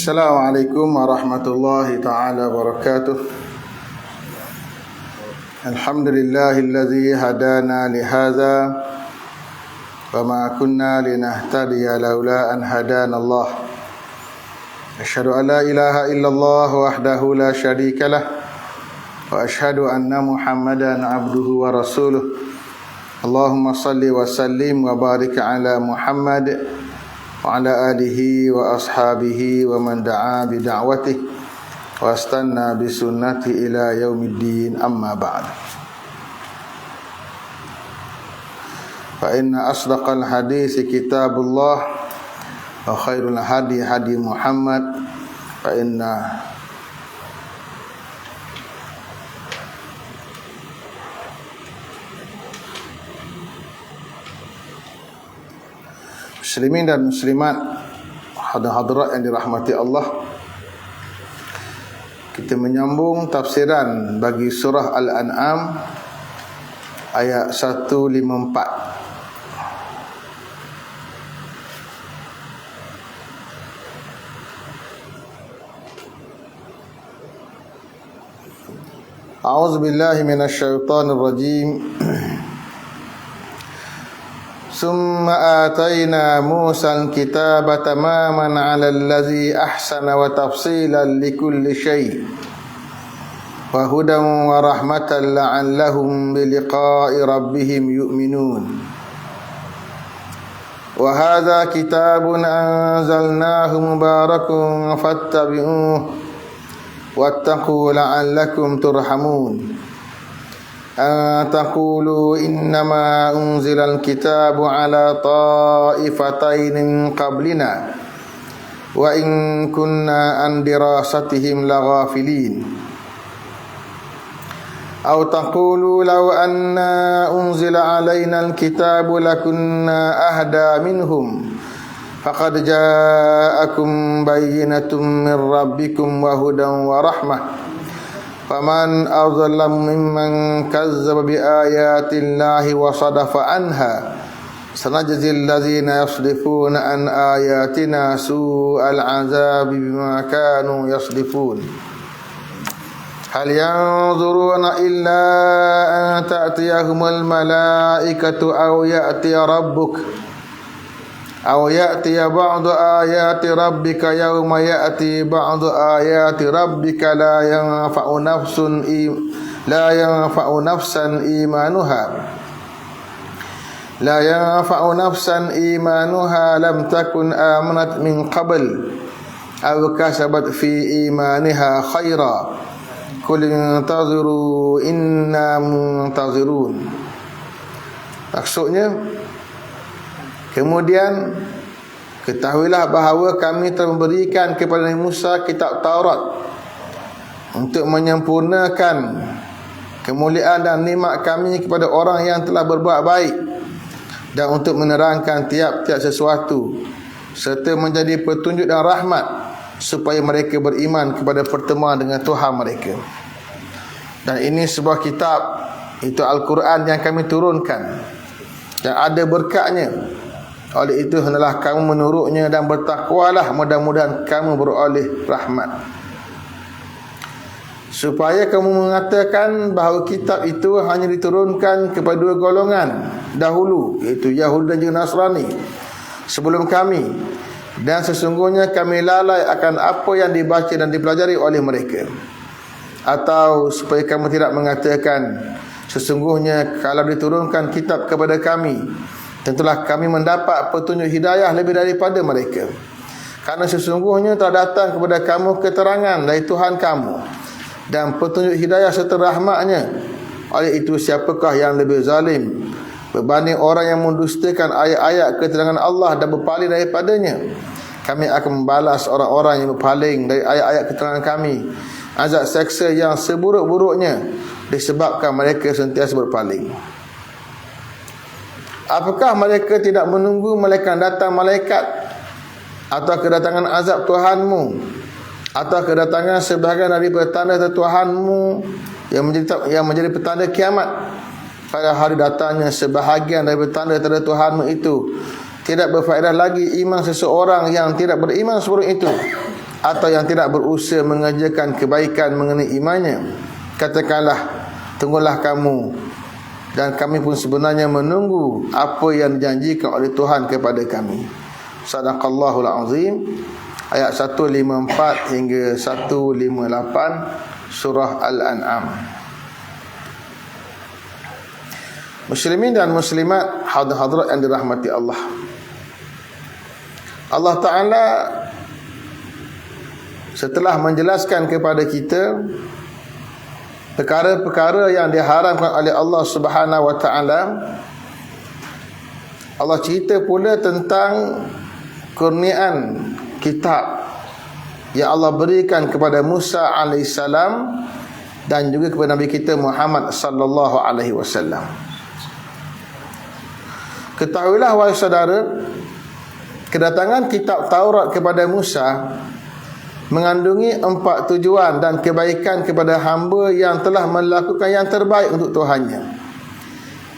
Assalamualaikum warahmatullahi ta'ala wabarakatuh. Alhamdulillahilladzi hadana lihadza wa ma kunna linahtadiya laula an hadana Allah. Asyhadu an la ilaha illallah wahdahu la syarika lah wa asyhadu anna Muhammadan abduhu wa rasuluh. Allahumma salli wa sallim wa barik ala Muhammad wa ala alihi wa ashabihi wa man da'a bi da'watihi wa astanna bi sunnati ila yaumiddin, amma ba'd. Fa inna asdaqal hadisi kitabullah wa khairul hadi hadi Muhammad fa inna muslimin dan muslimat, hadirat yang dirahmati Allah, kita menyambung tafsiran bagi surah Al-An'am ayat 154. A'udzubillahi minasyaitonir rajim. Summa atayna Musa al-kitaba tamaman 'ala allazi ahsana wa tafsilan likulli syai' wa hudan wa rahmatan la'allahum bi liqa'i rabbihim yu'minun. Wa hadza kitabun anzalnahu mubarakun fattabi'uhu wattaqu la'allakum turhamun. Taqulu innama unzilal kitabu ala ta'ifatain qablina wa in kunna an dirasatihim laghafilin. Aw taqulu law anna unzila alaina alkitabu lakunna ahda minhum faqad ja'akum bayyinatun min rabbikum wa hudan wa rahmah. Faman azlam mimman kazzaba bi ayati llahi wa sadafa anha sanajzil ladzina yasdifuna an ayatina su'al azabi bima kanu yasdifun. Hal yanzuruna illa an ta'tiyahumul malaikatu aw ya'tiya rabbuk aw ya'tiya ba'du ayati rabbika yawma ya'ti ba'du ayati rabbika la yanfa'u nafsan imanuha lam takun amanat min qabl aw kasabat fi imaniha khaira qul intaziru inna muntazirun. Maksudnya, kemudian ketahuilah bahawa kami telah memberikan kepada Nabi Musa kitab Taurat untuk menyempurnakan kemuliaan dan nikmat kami kepada orang yang telah berbuat baik dan untuk menerangkan tiap-tiap sesuatu serta menjadi petunjuk dan rahmat supaya mereka beriman kepada pertemuan dengan Tuhan mereka. Dan ini sebuah kitab, itu Al-Quran yang kami turunkan dan ada berkatnya. Oleh itu hendaklah kamu menurutnya dan bertakwalah, mudah-mudahan kamu beroleh rahmat. Supaya kamu mengatakan bahawa kitab itu hanya diturunkan kepada dua golongan dahulu, iaitu Yahudi dan juga Nasrani, sebelum kami, dan sesungguhnya kami lalai akan apa yang dibaca dan dipelajari oleh mereka. Atau supaya kamu tidak mengatakan, sesungguhnya kalau diturunkan kitab kepada kami, tentulah kami mendapat petunjuk hidayah lebih daripada mereka. Karena sesungguhnya telah datang kepada kamu keterangan dari Tuhan kamu dan petunjuk hidayah serta rahmatnya. Oleh itu siapakah yang lebih zalim berbanding orang yang mendustakan ayat-ayat keterangan Allah dan berpaling daripadanya? Kami akan membalas orang-orang yang berpaling dari ayat-ayat keterangan kami azab seksa yang seburuk-buruknya disebabkan mereka sentiasa berpaling. Apakah mereka tidak menunggu malaikat datang malaikat, atau kedatangan azab Tuhanmu, atau kedatangan sebahagian dari petanda Tuhanmu yang menjadi petanda kiamat? Pada hari datangnya sebahagian dari petanda Tuhanmu itu, tidak berfaedah lagi iman seseorang yang tidak beriman sebelum itu. atau yang tidak berusaha mengerjakan kebaikan mengenai imannya, katakanlah, tunggulah kamu, dan kami pun sebenarnya menunggu apa yang dijanjikan oleh Tuhan kepada kami. Sadaqallahul azim. Ayat 154 hingga 158 surah Al-An'am. Muslimin dan muslimat, hadirat yang dirahmati Allah. Allah Ta'ala setelah menjelaskan kepada kita perkara-perkara yang diharamkan oleh Allah Subhanahu wa Ta'ala, Allah cerita pula tentang kurniaan kitab yang Allah berikan kepada Musa alaihissalam dan juga kepada Nabi kita Muhammad sallallahu alaihi wasallam. Ketahuilah wahai saudara, kedatangan kitab Taurat kepada Musa mengandungi 4 tujuan dan kebaikan kepada hamba yang telah melakukan yang terbaik untuk Tuhannya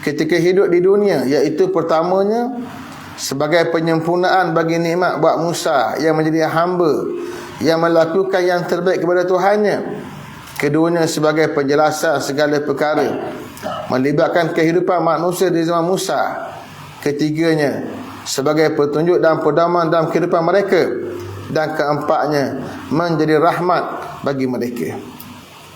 ketika hidup di dunia, iaitu pertamanya sebagai penyempurnaan bagi nikmat buat Musa yang menjadi hamba yang melakukan yang terbaik kepada Tuhannya. Keduanya sebagai penjelasan segala perkara melibatkan kehidupan manusia di zaman Musa. Ketiganya sebagai petunjuk dan pedoman dalam kehidupan mereka. Dan keempatnya menjadi rahmat bagi mereka.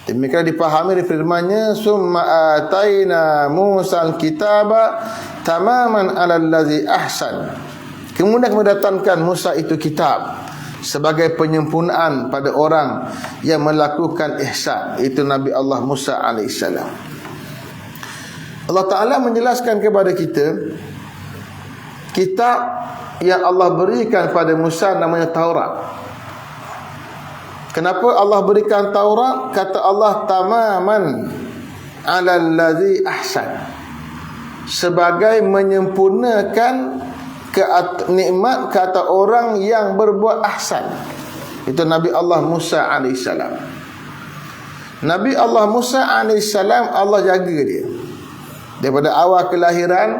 Demikian dipahami di firman-Nya, summa ataina Musal kitaba tamaman alal ladzi ahsan. Kemudian kami datangkan Musa itu kitab sebagai penyempurnaan pada orang yang melakukan ihsan, itu Nabi Allah Musa alaihissalam. Allah Ta'ala menjelaskan kepada kita kitab yang Allah berikan pada Musa namanya Taurat. Kenapa Allah berikan Taurat? Kata Allah, tamaman alal ladzi ahsan, sebagai menyempurnakan nikmat kata orang yang berbuat ahsan. Itu Nabi Allah Musa alaihissalam. Nabi Allah Musa alaihissalam, Allah jaga dia daripada awal kelahiran.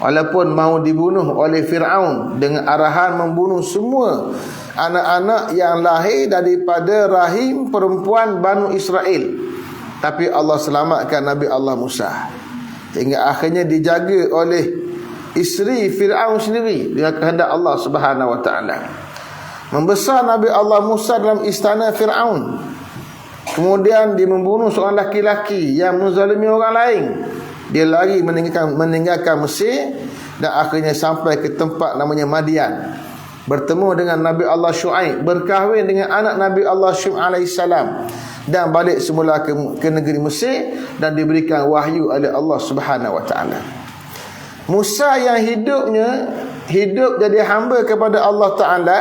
Walaupun mahu dibunuh oleh Fir'aun dengan arahan membunuh semua anak-anak yang lahir daripada rahim perempuan Banu Israel, tapi Allah selamatkan Nabi Allah Musa hingga akhirnya dijaga oleh isteri Fir'aun sendiri dengan kehendak Allah Subhanahu wa Ta'ala. Membesar Nabi Allah Musa dalam istana Fir'aun. Kemudian dia membunuh seorang laki-laki yang menzalimi orang lain. Dia lari meninggalkan Mesir dan akhirnya sampai ke tempat namanya Madian. Bertemu dengan Nabi Allah Syuaib, berkahwin dengan anak Nabi Allah Syuaib alaihissalam, dan balik semula ke negeri Mesir dan diberikan wahyu oleh Allah Subhanahu wa Ta'ala. Musa yang hidup jadi hamba kepada Allah Ta'ala,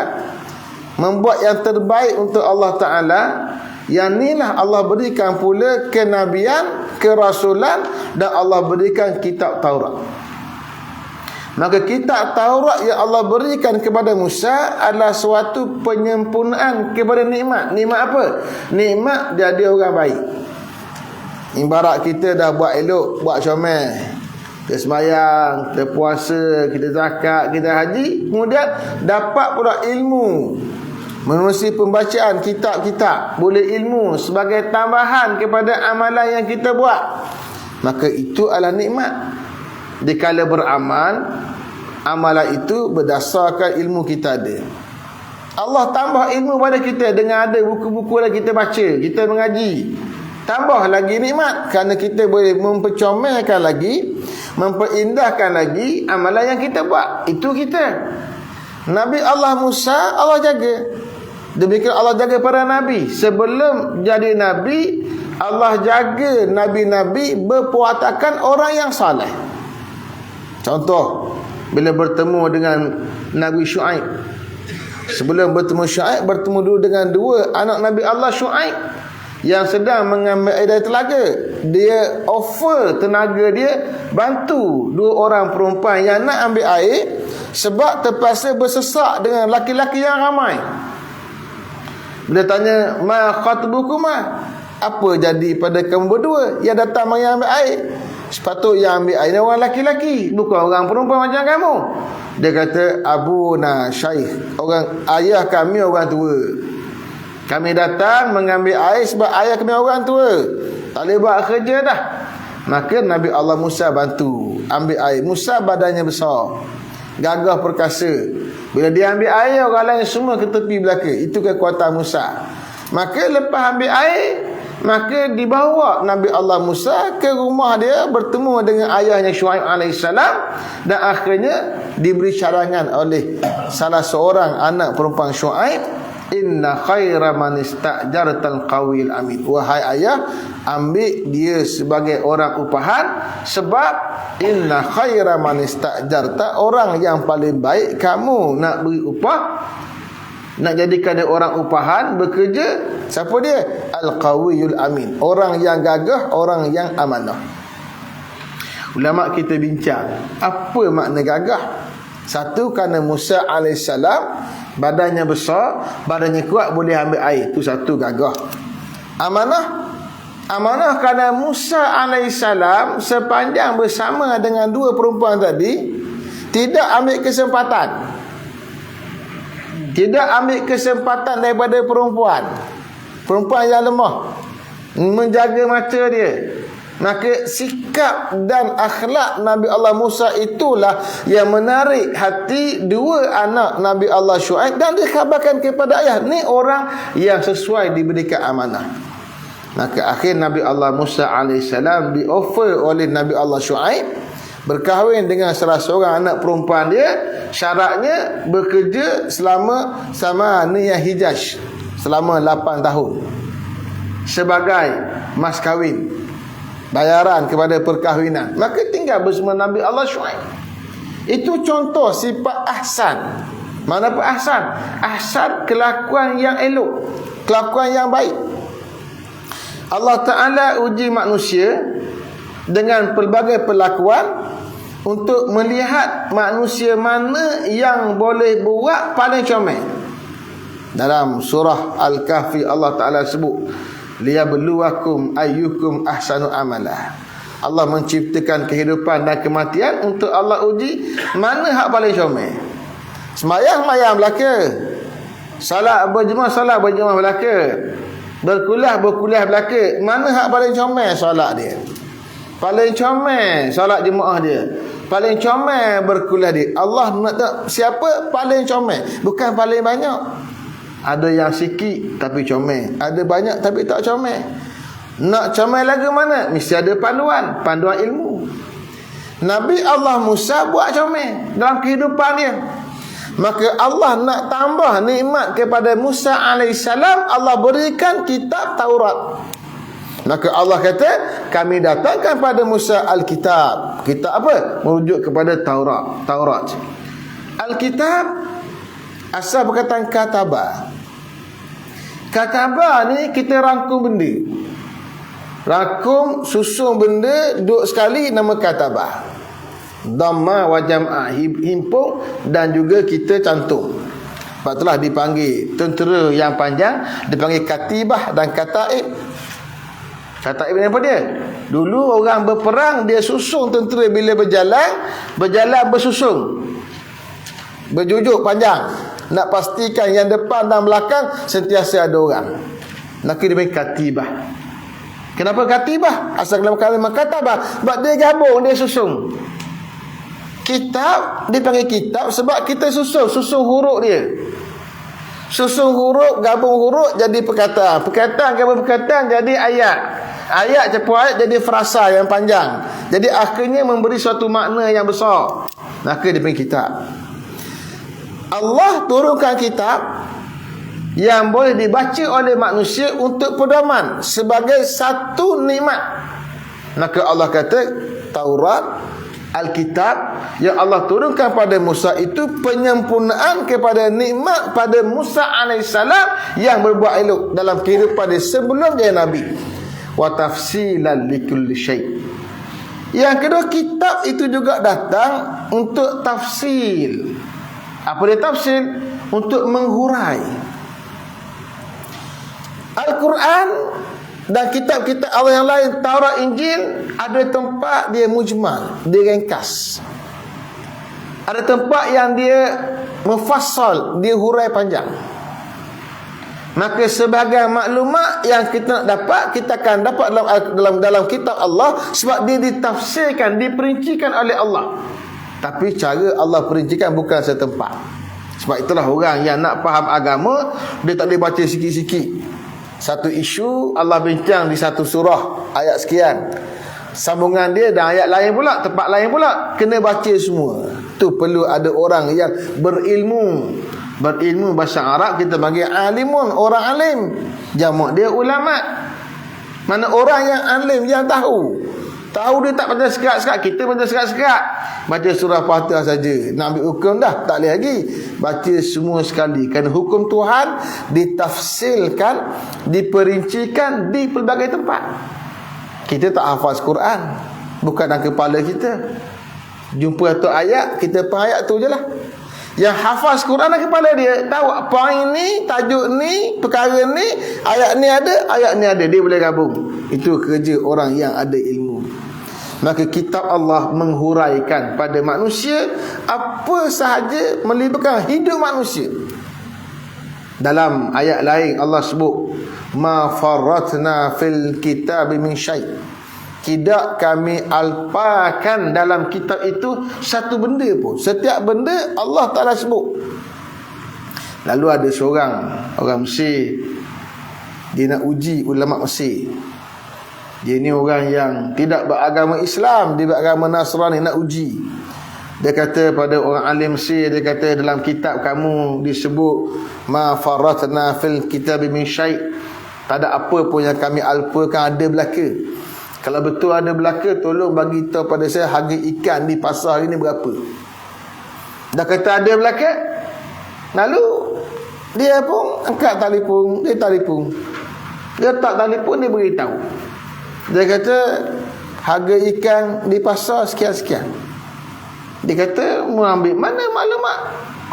membuat yang terbaik untuk Allah Ta'ala. Yang inilah Allah berikan pula kenabian, kerasulan, dan Allah berikan kitab Taurat. Maka kitab Taurat yang Allah berikan kepada Musa adalah suatu penyempurnaan kepada nikmat. Nikmat apa? Nikmat jadi orang baik. Ibarat kita dah buat elok, buat comel, kita sembahyang, kita puasa, kita zakat, kita haji, kemudian dapat pula ilmu, menerusi pembacaan kitab-kitab, boleh ilmu sebagai tambahan kepada amalan yang kita buat, maka itu adalah nikmat. Dikala beramal, amalan itu berdasarkan ilmu kita ada. Allah tambah ilmu pada kita dengan ada buku-buku yang kita baca, kita mengaji. Tambah lagi nikmat kerana kita boleh mempercomelkan lagi, memperindah lagi amalan yang kita buat. Itu kita. Nabi Allah Musa Allah jaga. Demikian Allah jaga para nabi. Sebelum jadi nabi, Allah jaga nabi-nabi berperwatakan orang yang saleh. Contoh, bila bertemu dengan Nabi Syuaib, sebelum bertemu Syuaib, bertemu dulu dengan dua anak Nabi Allah Syuaib yang sedang mengambil air dari telaga. Dia offer tenaga dia bantu dua orang perempuan yang nak ambil air, sebab terpaksa bersesak dengan laki-laki yang ramai. Bila tanya, ma khatbukuma, apa jadi pada kamu berdua yang datang mengambil air? Sepatut yang ambil air orang laki-laki, bukan orang perempuan macam kamu. Dia kata, abuna syaikh, orang ayah kami orang tua. Kami datang mengambil air sebab ayah kami orang tua, tak boleh buat kerja dah. Maka Nabi Allah Musa bantu ambil air. Musa badannya besar, gagah perkasa. Bila dia ambil air, orang lain semua ke tepi belakang. Itu kekuatan Musa. Maka lepas ambil air, maka dibawa Nabi Allah Musa ke rumah dia, bertemu dengan ayahnya Syuaib alaihissalam, dan akhirnya diberi cadangan oleh salah seorang anak perempuan Syuaib, inna khaira man istajartal qawil amin. Wahai ayah, ambil dia sebagai orang upahan, sebab inna khaira man istajarta, orang yang paling baik kamu nak beri upah, nak jadikan dia orang upahan bekerja, siapa dia? Al-qawiyul amin, orang yang gagah, orang yang amanah. Ulama kita bincang, apa makna gagah? Satu, kerana Musa alaihissalam badannya besar, badannya kuat, boleh ambil air. Itu satu, gagah. Amanah, amanah kerana Musa alaihissalam sepanjang bersama dengan dua perempuan tadi, tidak ambil kesempatan, tidak ambil kesempatan daripada perempuan yang lemah, menjaga mata dia. Maka sikap dan akhlak Nabi Allah Musa itulah yang menarik hati dua anak Nabi Allah Syuaib, dan dikhabarkan kepada ayah, ni orang yang sesuai diberikan amanah. Maka akhir Nabi Allah Musa alaihissalam dioffer oleh Nabi Allah Syuaib berkahwin dengan salah seorang anak perempuan dia. Syaratnya bekerja selama sama Niyah Hijaz selama 8 tahun sebagai mas kahwin, bayaran kepada perkahwinan. Maka tinggal bersama Nabi Allah Syuaib. Itu contoh sifat ahsan. Mana apa ahsan? Ahsan, kelakuan yang elok, kelakuan yang baik. Allah Ta'ala uji manusia dengan pelbagai perlakuan untuk melihat manusia mana yang boleh buat paling comel. Dalam surah Al-Kahfi Allah Ta'ala sebut, liyabluwakum ayyukum ahsanu amala. Allah menciptakan kehidupan dan kematian untuk Allah uji mana hak paling comel. Sembahyang belaka, salat berjemaah belaka, berkuliah belaka. Mana hak paling comel? Solat dia paling comel, solat jemaah dia paling comel, berkuliah dia. Allah nak tahu siapa paling comel, bukan paling banyak. Ada yang sikit tapi comel, ada banyak tapi tak comel. Nak comel lagu mana? Mesti ada panduan ilmu. Nabi Allah Musa buat comel dalam kehidupan dia. Maka Allah nak tambah nikmat kepada Musa alaihissalam, Allah berikan kitab Taurat. Maka Allah kata, kami datangkan pada Musa Alkitab. Kitab apa? Merujuk kepada Taurat. Alkitab asal perkataan katabah. Katabah ni kita rangkum benda, rangkum, susun benda, duduk sekali, nama katabah. Dhamma wa jam'ah, himpun dan juga kita cantum. Sebab itulah dipanggil tentera yang panjang, dipanggil katibah dan kataib. Kataib ni apa dia? Dulu orang berperang, dia susun tentera bila berjalan bersusun, berjujuk panjang, nak pastikan yang depan dan belakang sentiasa ada orang. Maka dia panggil katibah. Kenapa katibah? Asal dalam kalimah katabah, sebab dia gabung, dia susun. Kitab dipanggil kitab sebab kita susun huruf dia. Susun huruf, gabung huruf jadi perkataan. Perkataan gabung perkataan jadi ayat. Ayat campur ayat jadi frasa yang panjang. Jadi akhirnya memberi suatu makna yang besar. Maka dia panggil kitab. Allah turunkan kitab yang boleh dibaca oleh manusia untuk pedoman sebagai satu nikmat. Maka Allah kata Taurat, Alkitab yang Allah turunkan pada Musa itu penyempurnaan kepada nikmat pada Musa alaihissalam yang berbuat elok dalam kehidupan dia sebelum dia Nabi. Wa tafsilan likulli syai'. Yang kedua, kitab itu juga datang untuk tafsil. Apa dia tafsil? Untuk menghurai. Al-Quran dan kitab-kitab Allah yang lain, Taurat, Injil, ada tempat dia mujmal, dia ringkas. Ada tempat yang dia mufassal, dia hurai panjang. Maka sebagai maklumat yang kita nak dapat, kita akan dapat dalam kitab Allah, sebab dia ditafsirkan, diperincikan oleh Allah. Tapi cara Allah perincikan bukan setempat. Sebab itulah orang yang nak faham agama, dia tak boleh baca sikit-sikit. Satu isu Allah bincang di satu surah ayat sekian, sambungan dia dan ayat lain pula, tempat lain pula, kena baca semua. Tu perlu ada orang yang berilmu. Berilmu bahasa Arab kita panggil alimun, orang alim. Jamak dia ulama. Mana orang yang alim, yang tahu. Tahu dia tak baca sekat-sekat, kita baca sekat-sekat. Baca surah Fatihah saja, nak ambil hukum dah, tak boleh lagi. Baca semua sekali. Kerana hukum Tuhan ditafsirkan, diperincikan di pelbagai tempat. Kita tak hafaz Quran, bukan dalam kepala kita. Jumpa satu ayat, kita faham ayat tu je lah. Yang hafaz Quran dalam kepala dia, tahu poin ni, tajuk ni, perkara ni, ayat ni ada, dia boleh gabung. Itu kerja orang yang ada ilmu. Maka kitab Allah menghuraikan pada manusia apa sahaja melibatkan hidup manusia. Dalam ayat lain Allah sebut, ma farratna fil kitab min syai'. Tidak kami alpakan dalam kitab itu satu benda pun. Setiap benda Allah Ta'ala sebut. Lalu ada seorang orang Mesir, dia nak uji ulama Mesir. Dia ni orang yang tidak beragama Islam, dia beragama Nasrani, nak uji. Dia kata pada orang alim Mesir, dia kata dalam kitab kamu disebut ma farratna fil kitab min syai'. Tak ada apa pun yang kami alpakan, ada belaka. Kalau betul ada belaka, tolong bagi tahu pada saya harga ikan di pasar hari ni berapa. Dah kata ada belaka, lalu dia pun angkat telefon, dia telefon. Dia tak telefon, dia beritahu. Dia kata harga ikan di pasar sekian-sekian. Dia kata mau ambil mana maklumat?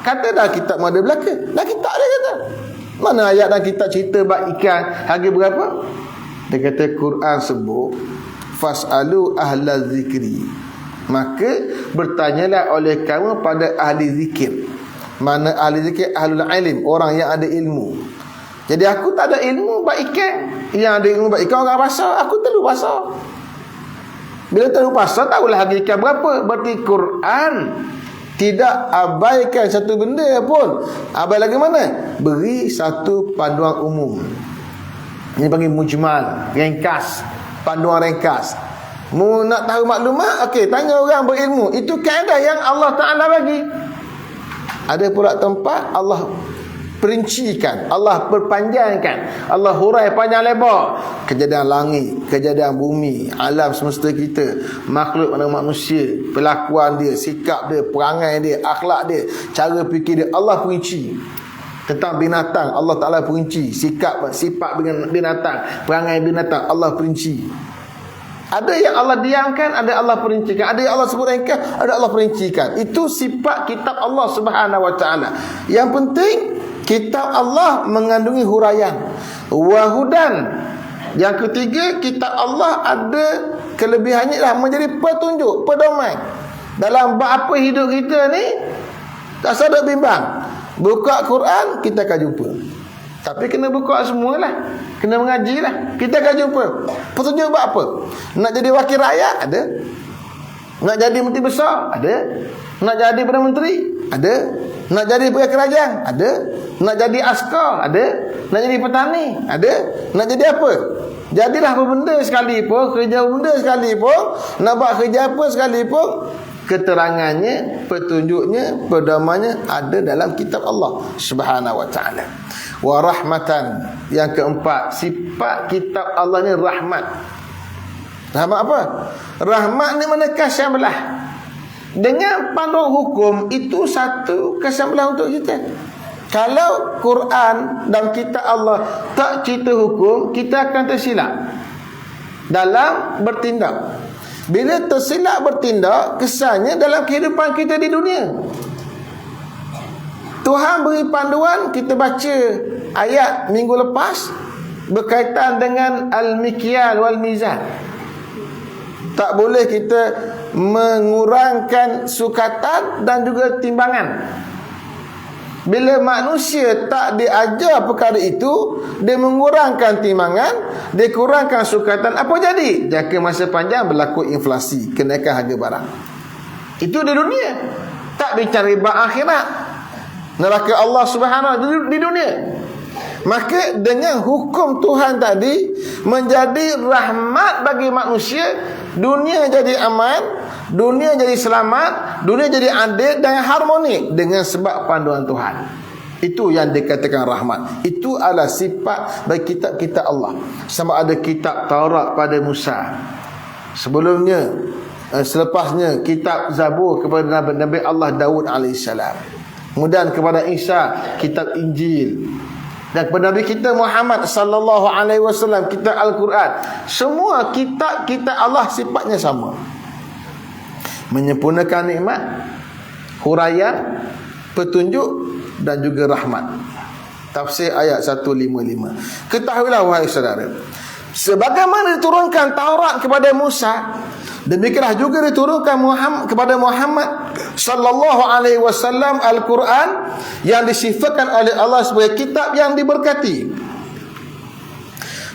Kata dah kitab ada belaka. Dah kitab dia kata. Mana ayat dan kitab cerita bab ikan harga berapa? Dia kata Quran sebut fas'alu ahla zikri. Maka bertanyalah oleh kamu pada ahli zikir. Mana ahli zikir? Ahlul ilm, orang yang ada ilmu. Jadi aku tak ada ilmu bab ikan. Yang ada ilmu bab ikan orang pasar, aku terlalu pasar. Bila terlalu pasar, tahulah harga ikan berapa. Berarti Quran tidak abaikan satu benda pun. Abai lagi mana? Beri satu panduan umum. Ini panggil mujmal, ringkas, panduan ringkas. Mu nak tahu maklumat, okey, tanya orang berilmu. Itu kaedah yang Allah Ta'ala bagi. Ada pula tempat Allah perincikan, Allah perpanjangkan, Allah hurai panjang lebar. Kejadian langit, kejadian bumi, alam semesta kita, makhluk manusia, perlakuan dia, sikap dia, perangai dia, akhlak dia, cara fikir dia, Allah perinci. Tentang binatang, Allah Ta'ala perinci. Sifat binatang, perangai binatang, Allah perinci. Ada yang Allah diamkan, ada Allah perincikan. Ada yang Allah sebut ringkas, ada Allah perincikan. Itu sifat kitab Allah Subhanahu Wa Ta'ala. Yang penting kitab Allah mengandungi huraian. Wahudan. Yang ketiga, kitab Allah ada kelebihannya lah, menjadi petunjuk, pedoman. Dalam bab apa hidup kita ni, tak sadar bimbang. Buka Quran, kita akan jumpa. Tapi kena buka semualah. Kena mengaji lah. Kita akan jumpa. Petunjuk buat apa? Nak jadi wakil rakyat? Ada. Nak jadi menteri besar? Ada. Nak jadi Perdana Menteri? Ada. Nak jadi pegawai kerajaan? Ada. Nak jadi askar? Ada. Nak jadi petani? Ada. Nak jadi apa? Jadilah apa benda sekalipun, kerja benda sekalipun, nak buat kerja apa sekalipun, keterangannya, petunjuknya, pedomannya ada dalam kitab Allah Subhanahu Wa Ta'ala. Wa rahmatan. Yang keempat, sifat kitab Allah ni rahmat. Rahmat apa? Rahmat ni mana kasih belah. Dengan panduan hukum, itu satu kasih belah untuk kita. Kalau Quran dan kitab Allah tak cerita hukum, kita akan tersilap dalam bertindak. Bila tersilap bertindak, kesannya dalam kehidupan kita di dunia. Tuhan beri panduan, kita baca ayat minggu lepas berkaitan dengan al-mikyal wal mizan. Tak boleh kita mengurangkan sukatan dan juga timbangan. Bila manusia tak diajar perkara itu, dia mengurangkan timbangan, dia kurangkan sukatan, apa jadi? Jangka masa panjang berlaku inflasi, kenaikan harga barang. Itu di dunia. Tak bicara riba akhirat, neraka Allah Subhanahu di dunia. Maka dengan hukum Tuhan tadi menjadi rahmat bagi manusia, dunia jadi aman, dunia jadi selamat, dunia jadi adil dan harmoni dengan sebab panduan Tuhan. Itu yang dikatakan rahmat. Itu adalah sifat bagi kitab-kitab Allah. Sama ada kitab Taurat pada Musa, sebelumnya selepasnya kitab Zabur kepada Nabi Allah Daud AS, kemudian kepada Isa kitab Injil, dan kepada Nabi kita Muhammad sallallahu alaihi wasallam kitab Al-Quran. Semua kitab-kitab Allah sifatnya sama, menyempurnakan nikmat, huraian, petunjuk dan juga rahmat. Tafsir ayat 155. Ketahuilah wahai saudara, sebagaimana diturunkan Taurat kepada Musa, demikianlah juga diturunkan kepada Muhammad sallallahu alaihi wasallam Al-Quran, yang disifatkan oleh Allah sebagai kitab yang diberkati.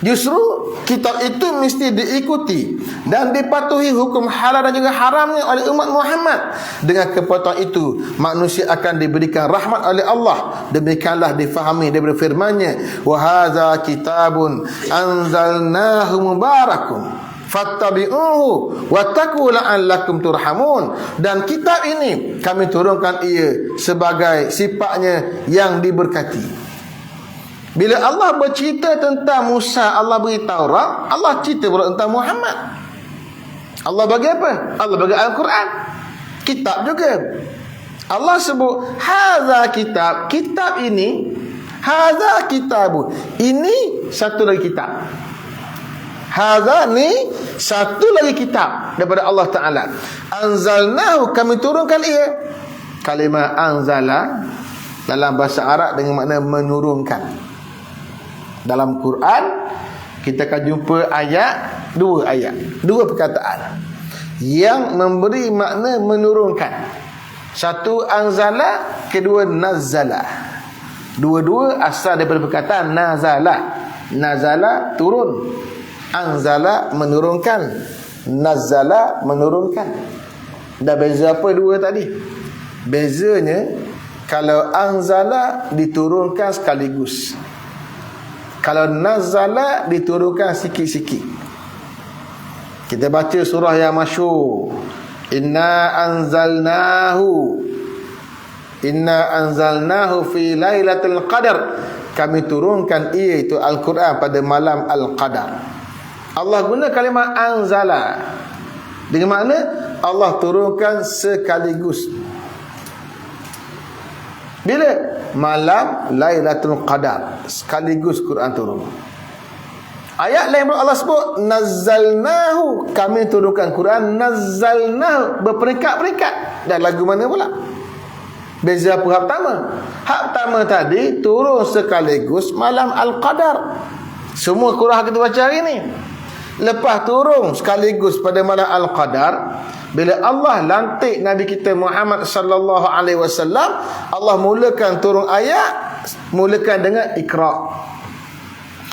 Justru kitab itu mesti diikuti dan dipatuhi hukum halal dan juga haramnya oleh umat Muhammad. Dengan kepatuhan itu, manusia akan diberikan rahmat oleh Allah. Demikianlah difahami daripada firman-Nya, wa hadza kitabun anzalnahu mubarakun fattabi'uhu wattaqu la'allakum turhamun. Dan kitab ini kami turunkan ia sebagai sifatnya yang diberkati. Bila Allah bercerita tentang Musa, Allah beri Taurat, Allah cerita pula tentang Muhammad. Allah bagi apa? Allah bagi Al-Quran, kitab juga. Allah sebut hadza kitab, kitab ini, hadza kitabu, ini satu lagi kitab. Hadza ni satu lagi kitab daripada Allah Ta'ala. Anzalnahu, kami turunkan ia. Kalimah anzala dalam bahasa Arab dengan makna menurunkan. Dalam Quran kita akan jumpa dua perkataan yang memberi makna menurunkan. Satu anzala, kedua nazzala. Dua-dua asal daripada perkataan nazala. Nazala turun, anzala menurunkan, nazzala menurunkan. Dah beza apa dua tadi? Bezanya, kalau anzala diturunkan sekaligus, kalau nazala diturunkan sikit-sikit. Kita baca surah yang masyhur, Inna anzalnahu fi lailatul qadar. Kami turunkan ia, itu Al-Quran, pada malam Al-Qadar. Allah guna kalimah anzala dengan makna Allah turunkan sekaligus. Bila? Malam Lailatul Qadar, sekaligus Quran turun. Ayat lain Allah sebut nazzalnahu, kami turunkan Quran, nazzalnahu, berperingkat-peringkat. Dan lagu mana pula? Beza apa hak pertama? Hak pertama tadi turun sekaligus malam Al-Qadar, semua Quran kita baca hari ni. Lepas turun sekaligus pada malam Al-Qadar, bila Allah lantik Nabi kita Muhammad sallallahu alaihi wasallam, Allah mulakan turun ayat, mulakan dengan Iqra.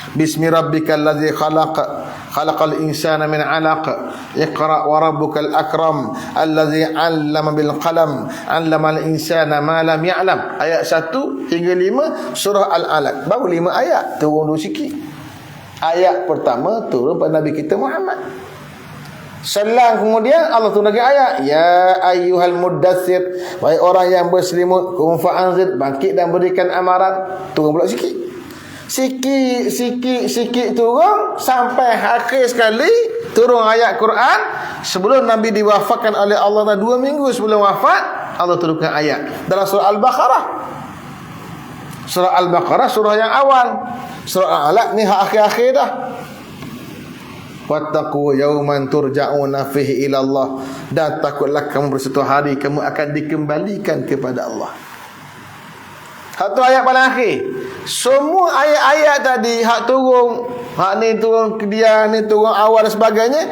Bismi rabbikal ladzi khalaqal insana min 'alaq. Iqra wa rabbukal akram alladzi 'allama bil qalam 'allamal insana ma lam ya'lam. Ayat 1 hingga 5 surah Al-Alaq. Baru 5 ayat, turun dulu sikit. Ayat pertama turun pada Nabi kita Muhammad. Selang kemudian Allah turun lagi ayat, ya ayyuhal muddatsir, wahai orang yang berselimut, qum fa'anzir, bangkit dan berikan amaran. Turun pula sikit. Sikit turun sampai akhir sekali turun ayat Quran. Sebelum Nabi diwafatkan oleh Allah, 2 minggu sebelum wafat, Allah turunkan ayat dalam surah Al-Baqarah. Surah Al-Baqarah surah yang awal. Surah Al-Alaq ni akhir-akhir dah. Wattaqu yawman turja'una fihi ila Allah, dan takutlah kamu bersuatu hari kamu akan dikembalikan kepada Allah. Satu ayat paling akhir. Semua ayat-ayat tadi hak turun, hak ni turun ke dia, ni turun awal dan sebagainya,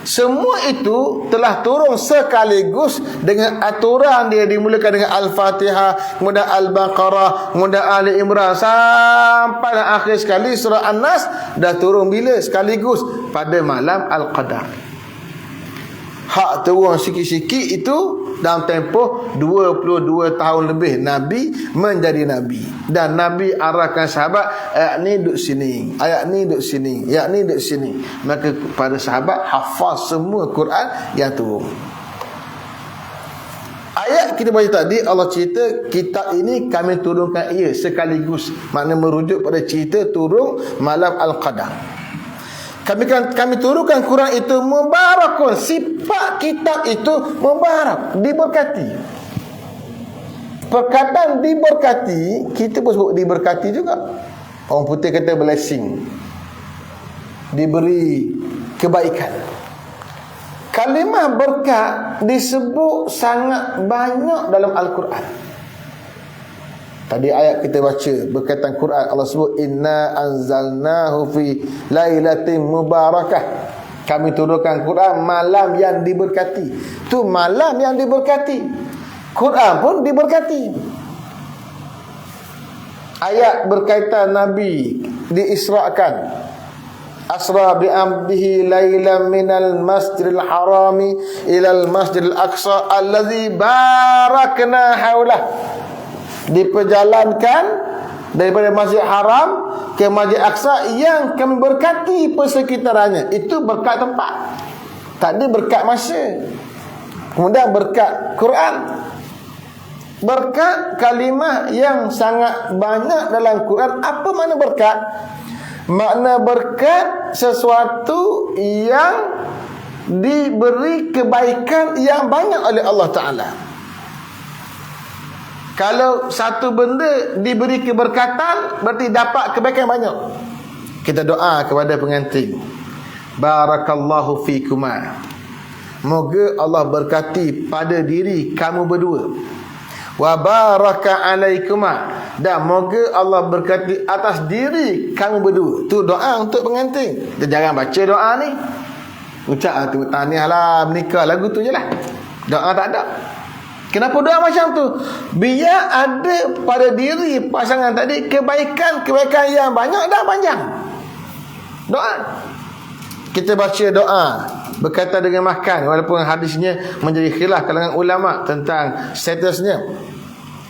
Semua itu telah turun sekaligus dengan aturan dia, dimulakan dengan Al-Fatihah, kemudian Al-Baqarah, kemudian Ali Imran sampai akhir sekali surah An-Nas dah turun bila? Sekaligus pada malam Al-Qadar. Hak turun sikit-sikit itu dalam tempoh 22 tahun lebih Nabi menjadi Nabi. Dan Nabi arahkan sahabat, ayat ni duduk sini, ayat ni duduk sini, ayat ni duduk sini. Maka pada sahabat hafaz semua Quran yang turun. Ayat kita baca tadi, Allah cerita kitab ini kami turunkan ia sekaligus. Makna merujuk pada cerita turun malam Al-Qadar. Kami turunkan Quran itu mubarakun. Sifat kitab itu mubarak, diberkati. Perkataan diberkati, kita pun sebut diberkati juga. Orang putih kata blessing, diberi kebaikan. Kalimah berkat disebut sangat banyak dalam Al-Quran. Tadi ayat kita baca berkaitan Quran, Allah sebut inna anzalnahu fi lailatin mubarakah. Kami turunkan Quran malam yang diberkati. Tu malam yang diberkati. Quran pun diberkati. Ayat berkaitan Nabi diisrakan. Asra bi amdihi lailan minal masjidil harami ilal masjidil aqsa allazi barakna haulah. Diperjalankan daripada Masjid Haram ke Masjid Aqsa yang kami berkati persekitarannya. Itu berkat tempat, tadi berkat masa, kemudian berkat Quran. Berkat kalimah yang sangat banyak dalam Quran. Apa makna berkat? Makna berkat sesuatu yang diberi kebaikan yang banyak oleh Allah Ta'ala. Kalau satu benda diberi keberkatan, berarti dapat kebaikan banyak. Kita doa kepada pengantin, barakallahu fikuma, moga Allah berkati pada diri kamu berdua. Wa baraka alaikuma, dan moga Allah berkati atas diri kamu berdua. Tu doa untuk pengantin. Kita jangan baca doa ni, ucap tu tahniah lah, menikah, lagu tu je lah. Doa tak ada. Kenapa doa macam tu? Biar ada pada diri pasangan tadi kebaikan yang banyak dan panjang. Doa. Kita baca doa berkaitan dengan makan, walaupun hadisnya menjadi khilaf kalangan ulama tentang statusnya.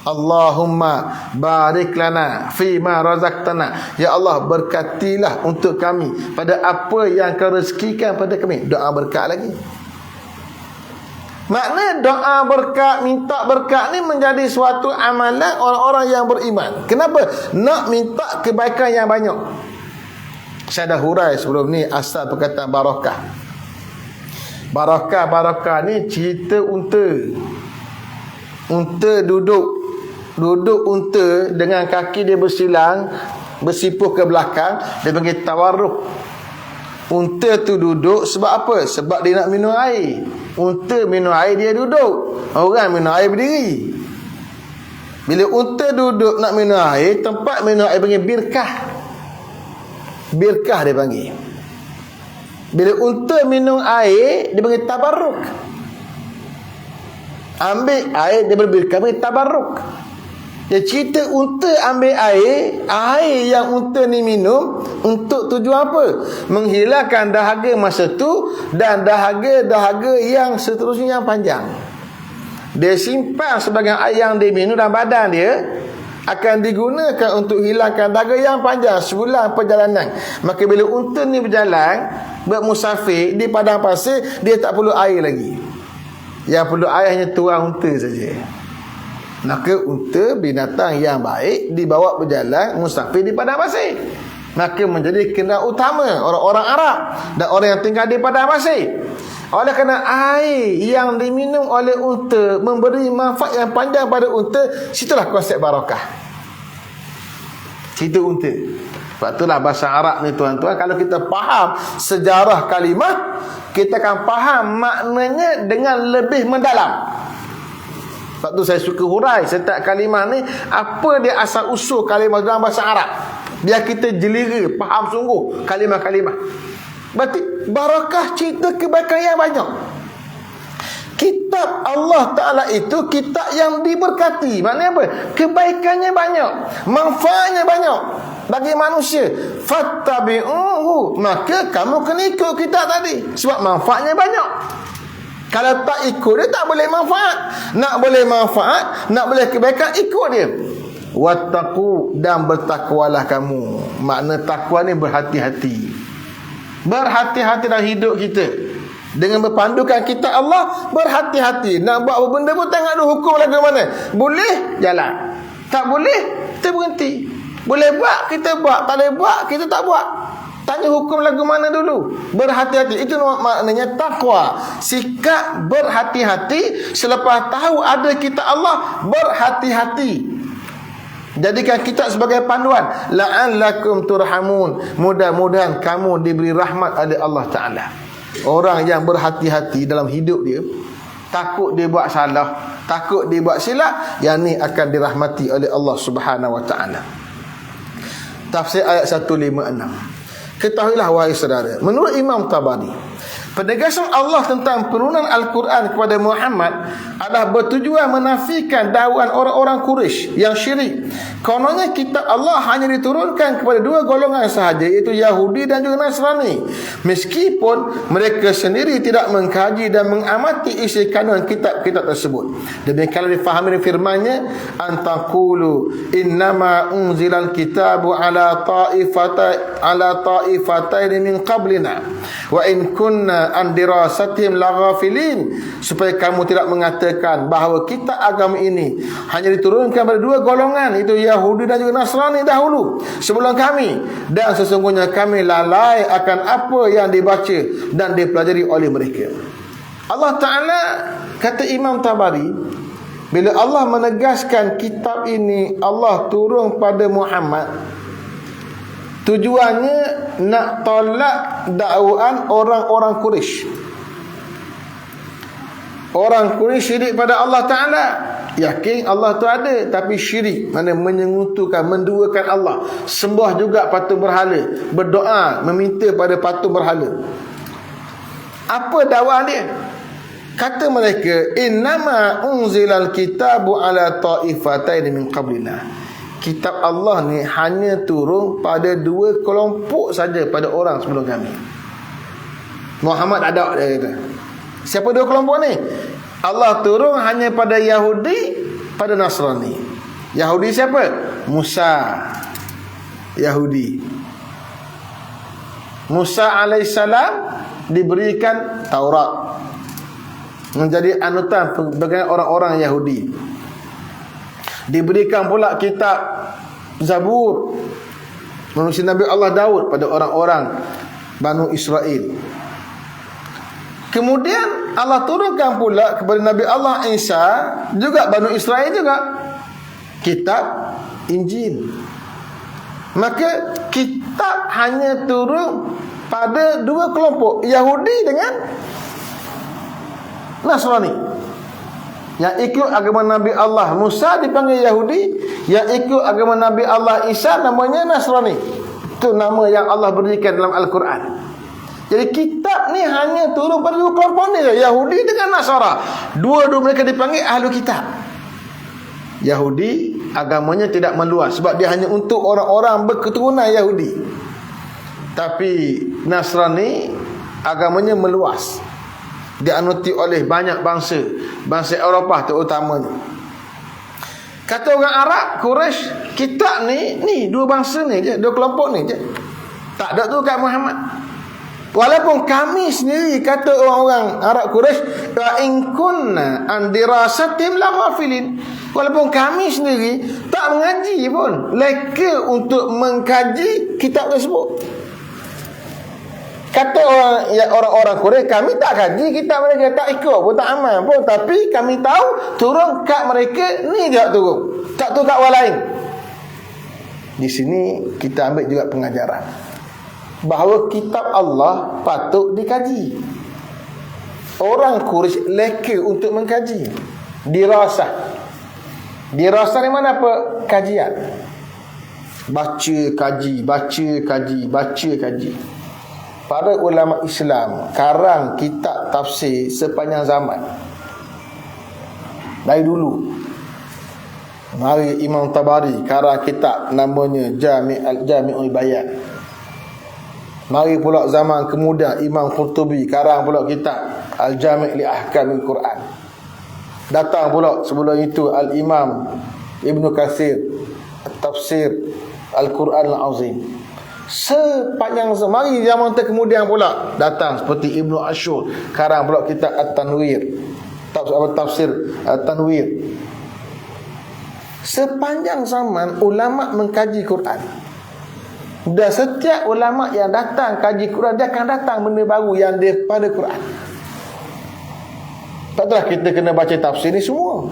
Allahumma barik lana fima razaqtana. Ya Allah, berkatilah untuk kami pada apa yang kau rezekikan pada kami. Doa berkat lagi. Makna doa berkat, minta berkat ni menjadi suatu amalan orang-orang yang beriman. Kenapa? Nak minta kebaikan yang banyak. Saya dah hurai sebelum ni asal perkataan barakah. Barakah ni cerita unta. Unta duduk unta dengan kaki dia bersilang, bersipuh ke belakang, dia panggil tawarruk. Unta tu duduk sebab apa? Sebab dia nak minum air. Unta minum air, dia duduk. Orang minum air berdiri. Bila unta duduk nak minum air, tempat minum air panggil birkah. Birkah dia panggil. Bila unta minum air, dia panggil tabarruk. Ambil air dia berbirkah, panggil tabarruk. Dia cerita unta ambil air yang unta ni minum untuk tujuan apa? Menghilangkan dahaga masa tu dan dahaga yang seterusnya yang panjang. Dia simpan sebagai air yang dia minum dalam badan dia, akan digunakan untuk hilangkan dahaga yang panjang sebulan perjalanan. Maka bila unta ni berjalan bermusafir di padang pasir, dia tak perlu air lagi. Yang perlu air hanya tuang unta saja. Maka unta binatang yang baik dibawa berjalan musafir di padang pasir. Maka menjadi kenderaan utama orang-orang Arab dan orang yang tinggal di padang pasir. Oleh kerana air yang diminum oleh unta memberi manfaat yang panjang pada unta, situlah konsep barakah. Cerita unta. Sebab itulah bahasa Arab ni tuan-tuan, kalau kita faham sejarah kalimah, kita akan faham maknanya dengan lebih mendalam. Sebab tu saya suka hurai setiap kalimah ni, apa dia asal usul kalimah dalam bahasa Arab, biar kita jelira, faham sungguh kalimah-kalimah. Berarti barakah cerita kebaikan yang banyak. Kitab Allah Ta'ala itu kitab yang diberkati. Maknanya apa? Kebaikannya banyak, manfaatnya banyak bagi manusia. Fattabi'uhu, maka kamu kena ikut kitab tadi, sebab manfaatnya banyak. Kalau tak ikut dia, tak boleh manfaat. Nak boleh manfaat, nak boleh kebaikan, ikut dia. Wattaqu, dan bertakwalah kamu. Makna takwa ni berhati-hati. Berhati-hati dalam hidup kita. Dengan berpandukan kitab Allah, berhati-hati. Nak buat apa benda pun tengok dulu hukum lagu mana. Boleh, jalan. Tak boleh, kita berhenti. Boleh buat, kita buat. Tak boleh buat, kita tak buat. Tanya hukum lagu mana dulu. Berhati-hati. Itu maknanya takwa. Sikap berhati-hati. Selepas tahu ada kitab Allah, berhati-hati. Jadikan kitab sebagai panduan. La'allakum turhamun. Mudah-mudahan kamu diberi rahmat oleh Allah Ta'ala. Orang yang berhati-hati dalam hidup dia, takut dia buat salah, takut dia buat silap, yang ni akan dirahmati oleh Allah Subhanahu Wa Ta'ala. Tafsir ayat 156. Ketahuilah wahai saudara, menurut Imam Tabari, penegasan Allah tentang penurunan Al-Quran kepada Muhammad adalah bertujuan menafikan dakwaan orang-orang Quraisy yang syirik. Kononnya kitab Allah hanya diturunkan kepada dua golongan sahaja, iaitu Yahudi dan juga Nasrani. Meskipun mereka sendiri tidak mengkaji dan mengamati isi kandungan kitab-kitab tersebut. Demikianlah difahami firman-Nya, antaqulu innama unzilal kitabu ala ta'ifatain min qablina wa in kunna an dirasatihim laghafilin, supaya kamu tidak mengatakan bahawa kitab agama ini hanya diturunkan pada dua golongan, itu Yahudi dan juga Nasrani dahulu sebelum kami, dan sesungguhnya kami lalai akan apa yang dibaca dan dipelajari oleh mereka. Allah Ta'ala, kata Imam Tabari, bila Allah menegaskan kitab ini Allah turun pada Muhammad, tujuannya nak tolak dakwaan orang-orang Quraisy. Orang Quraisy syirik pada Allah Ta'ala. Yakin Allah tu ada, tapi syirik, mana menyengutukan, menduakan Allah. Sembah juga patung berhala, berdoa, meminta pada patung berhala. Apa dakwah dia? Kata mereka, innama unzilal kitabu ala ta'ifatain min qablina. Kitab Allah ni hanya turun pada dua kelompok saja pada orang sebelum kami. Muhammad ada, dia kata. Siapa dua kelompok ni? Allah turun hanya pada Yahudi, pada Nasrani. Yahudi siapa? Musa. Yahudi. Musa alaihissalam diberikan Taurat, menjadi anutan bagi orang-orang Yahudi. Diberikan pula kitab Zabur, manusia Nabi Allah Daud pada orang-orang Banu Israel. Kemudian Allah turunkan pula kepada Nabi Allah Isa, juga Banu Israel juga, kitab Injil. Maka kitab hanya turun pada dua kelompok, Yahudi dengan Nasrani. Yang ikut agama Nabi Allah Musa dipanggil Yahudi, yang ikut agama Nabi Allah Isa namanya Nasrani. Itu nama yang Allah berikan dalam Al-Quran. Jadi kitab ni hanya turun pada dua kelompok ni, Yahudi dengan Nasara. Dua-dua mereka dipanggil ahlu kitab. Yahudi agamanya tidak meluas, sebab dia hanya untuk orang-orang berketurunan Yahudi. Tapi Nasrani agamanya meluas, dianuti oleh banyak bangsa, bangsa Eropah terutamanya. Kata orang Arab, Quraisy, kitab ni dua bangsa ni je, dua kelompok ni je. Tak ada tu kat Muhammad. Walaupun kami sendiri, kata orang-orang Arab Quraisy, wa in kunna an dirasatim la ghafilin, walaupun kami sendiri tak mengaji pun, leka untuk mengkaji kitab tersebut. Kata orang-orang Quraisy, kami tak kaji kitab mereka, tak ikut pun, tak amal pun, tapi kami tahu turun kat mereka ni je turun, tak turun kat orang lain. Di sini kita ambil juga pengajaran bahawa kitab Allah patut dikaji. Orang Quraisy leka untuk mengkaji. Dirasah. Dirasah ni mana apa? Kajian. Baca, kaji, baca, kaji, baca, kaji. para ulama Islam karang kitab tafsir sepanjang zaman. Dari dulu. Mari Imam Tabari karang kitab namanya Jami'ul Bayan. Mari pula zaman kemudian Imam Qurtubi karang pula kitab Al-Jami' li Ahkamil Quran. Datang pula sebelum itu Al-Imam Ibnu Katsir Tafsir Al-Quran Al-Azim. Sepanjang semari zaman kemudian pula datang seperti Ibnu Ashur karang pula kitab At-Tanwir, tafsir At-Tanwir. Sepanjang zaman ulama mengkaji Quran. Dan setiap ulama yang datang kaji Quran, dia akan datang benda baru yang daripada Quran. Taklah kita kena baca tafsir ni semua.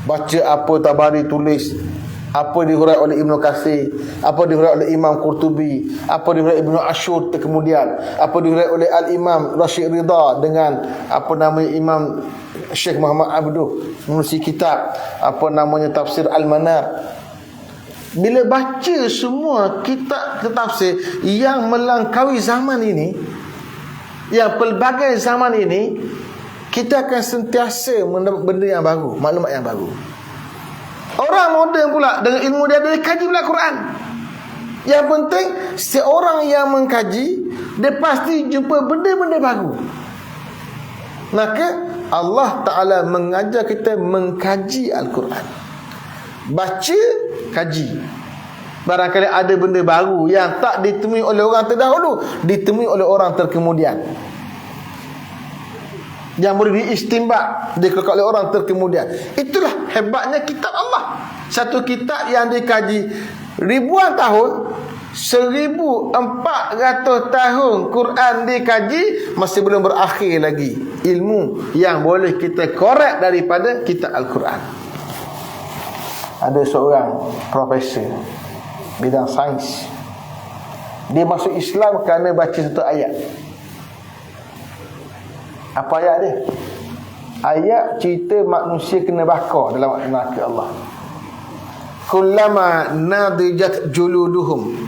Baca apa Tabari tulis, apa dihuraikan oleh Ibnu Katsir, apa dihuraikan oleh Imam Qurtubi, apa dihuraikan Ibnu Ashur kemudian, apa dihuraikan oleh Al-Imam Rashid Ridha dengan apa nama Imam Syekh Muhammad Abduh menulis kitab apa namanya Tafsir Al-Manar. Bila baca semua kitab tafsir yang melangkaui zaman ini, yang pelbagai zaman ini, kita akan sentiasa mendapat benda yang baru, maklumat yang baru. Orang moden pula dengan ilmu dia kaji pula Quran. Yang penting seorang yang mengkaji, dia pasti jumpa benda-benda baru. Maka Allah Ta'ala mengajar kita mengkaji Al-Quran. Baca, kaji. Barangkali ada benda baru yang tak ditemui oleh orang terdahulu, ditemui oleh orang terkemudian, yang boleh diistinbat, dikeluarkan oleh orang terkemudian. Itulah hebatnya kitab Allah. Satu kitab yang dikaji ribuan tahun, 1400 tahun Quran dikaji, masih belum berakhir lagi ilmu yang boleh kita korek daripada kitab Al-Quran. Ada seorang profesor bidang sains, dia masuk Islam kerana baca satu ayat. Apa ayat dia? Ayat cerita manusia kena bakar dalam neraka Allah. Kullama nadijat juluduhum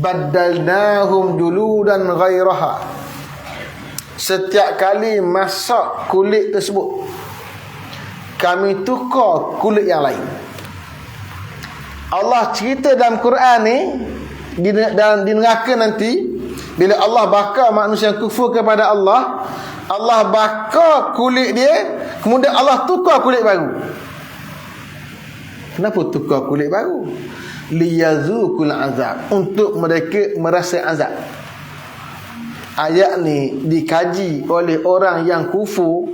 baddalnahum juludan ghairaha. Setiap kali masak kulit tersebut, kami tukar kulit yang lain. Allah cerita dalam Quran ni, di neraka nanti, bila Allah bakar manusia yang kufur kepada Allah, Allah bakar kulit dia, kemudian Allah tukar kulit baru. Kenapa tukar kulit baru? Liyazukul azab, untuk mereka merasa azab. Ayat ni dikaji oleh orang yang kufur,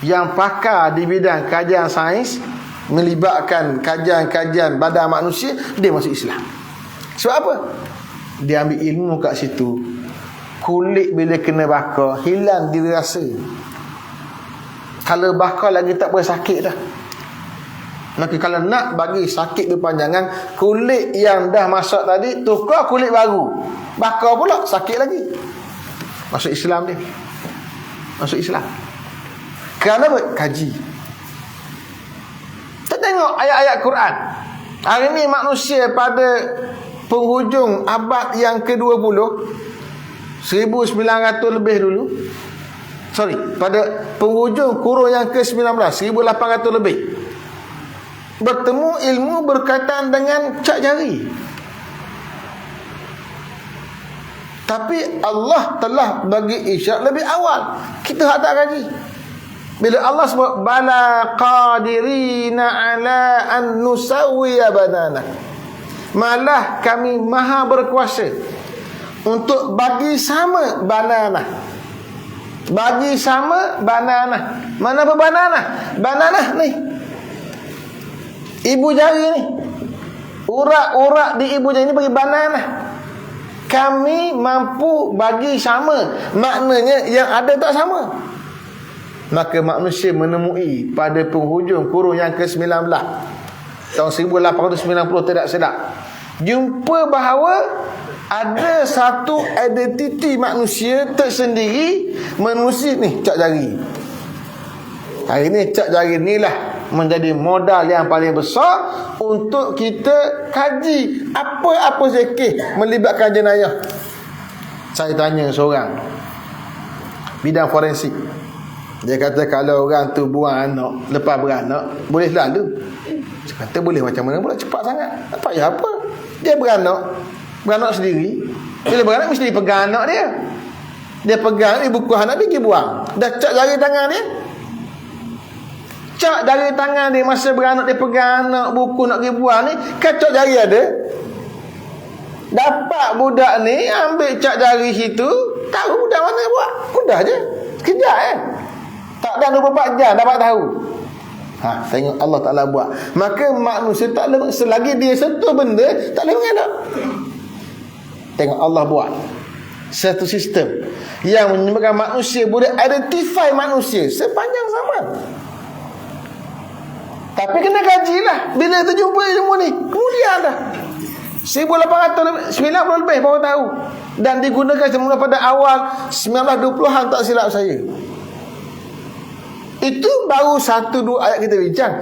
yang pakar di bidang kajian sains, melibatkan kajian-kajian badan manusia, dia masuk Islam. Sebab apa? Dia ambil ilmu kat situ. Kulit bila kena bakar, hilang diri rasa. Kalau bakar lagi tak boleh sakit dah. Maka kalau nak bagi sakit berpanjangan, kulit yang dah masak tadi tukar kulit baru, bakar pula sakit lagi. Masuk Islam dia. Masuk Islam. Kerana apa? Kaji. Kita tengok ayat-ayat Quran. Hari ni manusia pada penghujung abad yang ke-20, 1900 lebih dulu, pada penghujung kurun yang ke-19, 1800 lebih, bertemu ilmu berkaitan dengan cap jari. Tapi Allah telah bagi isyarat lebih awal. Kita tak kaji. Bila Allah sebut bala qadirina ala an nusawwiya badana, malah kami maha berkuasa untuk bagi sama banana. Bagi sama banana. Mana apa banana? Banana ni, ibu jari ni, urat-urat di ibu jari ni bagi banana. Kami mampu bagi sama. Maknanya yang ada tak sama. Maka manusia menemui pada penghujung kurun yang ke-19, tahun 1890 tidak sedap, jumpa bahawa ada satu identiti manusia tersendiri, manusia ni cap jari. Hari ni cap jari inilah menjadi modal yang paling besar untuk kita kaji apa-apa zikir melibatkan jenayah. Saya tanya seorang bidang forensik. Dia kata kalau orang tu buang anak lepas beranak, boleh lalu. Saya kata boleh macam mana pula, cepat sangat. Tak payah apa. Dia beranak sendiri. Bila beranak mesti dia pegang anak dia. Dia pegang, dia buku anak dia pergi buang. Dah cap jari tangan dia. Cap jari tangan dia masa beranak, dia pegang anak buku nak pergi buang ni, kacak jari ada. Dapat budak ni ambil cap jari situ, tahu budak mana buat. Mudah je. Sekejap tak ada 24 jam dapat tahu. Tengok Allah Ta'ala buat. Maka manusia tak boleh, selagi dia sentuh benda, tak boleh mengelak. Tengok Allah buat satu sistem yang menyebabkan manusia boleh identify manusia sepanjang zaman. Tapi kena kajilah. Bila tu jumpa ilmu ni, kemudian dah 1890 lebih baru tahu. Dan digunakan semula pada awal 1920-an tak silap saya. Itu baru 1-2 ayat kita bincang.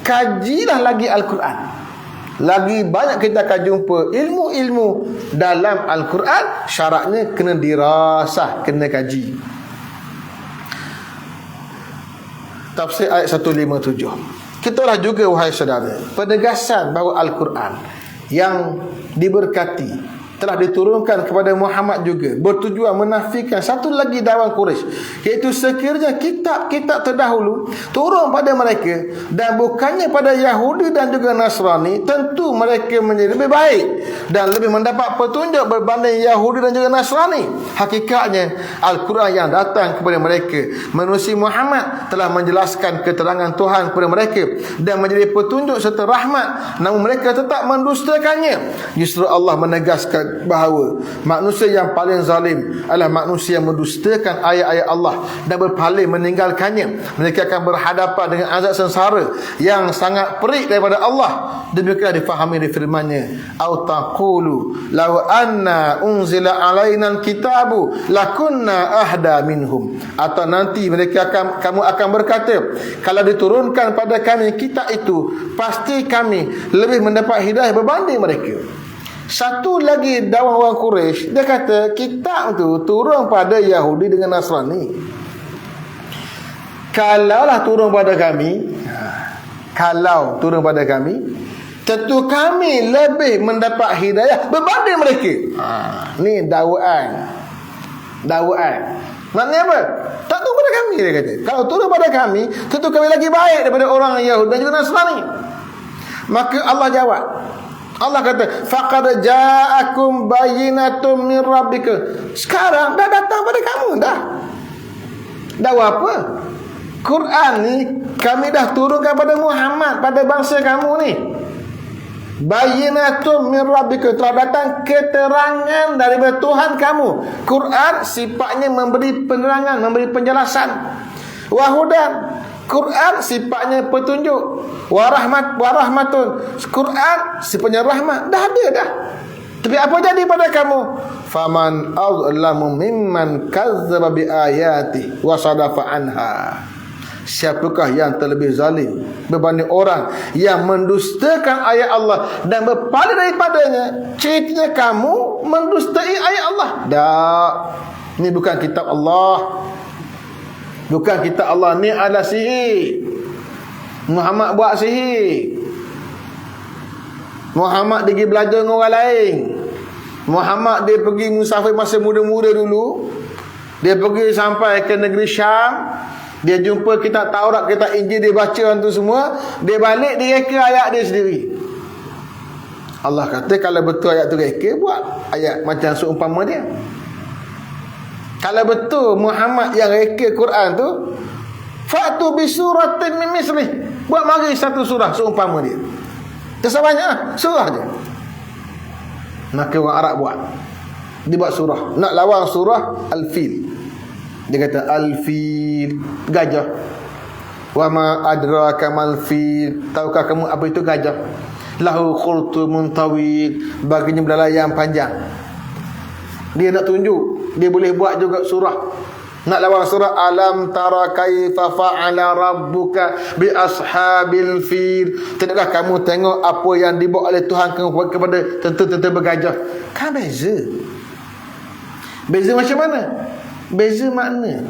Kajilah lagi Al-Quran. Lagi banyak kita akan jumpa ilmu-ilmu dalam Al-Quran. Syaratnya kena dirasah, kena kaji. Tafsir ayat 157. Kitalah juga wahai saudara, penegasan bahawa Al-Quran yang diberkati telah diturunkan kepada Muhammad juga bertujuan menafikan satu lagi dakwah Quraisy, iaitu sekiranya kitab-kitab terdahulu turun pada mereka dan bukannya pada Yahudi dan juga Nasrani, tentu mereka menjadi lebih baik dan lebih mendapat petunjuk berbanding Yahudi dan juga Nasrani. Hakikatnya Al-Quran yang datang kepada mereka menerusi Muhammad telah menjelaskan keterangan Tuhan kepada mereka dan menjadi petunjuk serta rahmat, namun mereka tetap mendustakannya. Justru Allah menegaskan bahawa manusia yang paling zalim adalah manusia yang mendustakan ayat-ayat Allah dan berpaling meninggalkannya. Mereka akan berhadapan dengan azab sengsara yang sangat perik daripada Allah. Demikianlah difahami di firman-Nya, au taqulu law anna unzila alaina alkitabu lakunna ahda minhum. Atau nanti kamu akan berkata, kalau diturunkan pada kami kitab itu, pasti kami lebih mendapat hidayah berbanding mereka. Satu lagi dakwah orang Quraisy, dia kata kitab tu turun pada Yahudi dengan Nasrani. Kalaulah turun pada kami, kalau turun pada kami, tentu kami lebih mendapat hidayah berbanding mereka. Ni dakwaan. Maknanya apa? Tak turun pada kami, dia kata. Kalau turun pada kami, tentu kami lagi baik daripada orang Yahudi dan juga Nasrani. Maka Allah jawab. Allah kata, faqad ja'akum bayyinatun min rabbika. Sekarang dah datang pada kamu dah. Apa? Quran ni kami dah turunkan pada Muhammad, pada bangsa kamu ni. Bayyinatun min rabbika, telah datang keterangan daripada Tuhan kamu. Quran sifatnya memberi penerangan, memberi penjelasan. Wahudan, Quran sifatnya petunjuk. Warahmatun, Quran sifatnya rahmat. Dah ada dah. Tapi apa jadi pada kamu? Faman azlamu mimman kazzaba bi ayati wa sadafa anha. Siapakah yang terlebih zalim berbanding orang yang mendustakan ayat Allah dan berpaling daripadanya? Ceritanya kamu mendustai ayat Allah. Dah. Ini bukan kitab Allah. Bukan kitab Allah, ni adalah sihir. Muhammad buat sihir. Muhammad dia pergi belajar dengan orang lain. Muhammad dia pergi musafir masa muda-muda dulu. Dia pergi sampai ke negeri Syam. Dia jumpa kitab Taurat, kitab Injil, dia baca tu semua. Dia balik, dia reka ayat dia sendiri. Allah kata kalau betul ayat tu reka, buat ayat macam seumpama dia. Kalau betul Muhammad yang reka Quran tu, fa'tu bi suratin min mislih, buat mari satu surah seumpama dia. Tersabanyak surah je. Maka orang Arab buat. Dia buat surah. Nak lawan surah Al-Fil. Dia kata Al-Fil, gajah. Wa ma adraka mal fil, tahukah kamu apa itu gajah? Lahu khultumun tawil, baginya belalaian panjang. Dia nak tunjuk, dia boleh buat juga surah. Nak lawan surah Alam tara kaifa fa'ala rabbuka bi ashabil fil. Tidakkah kamu tengok apa yang dibuat oleh Tuhan kamu kepada tentera-tentera bergajah? Kan beza. Beza macam mana? Beza makna.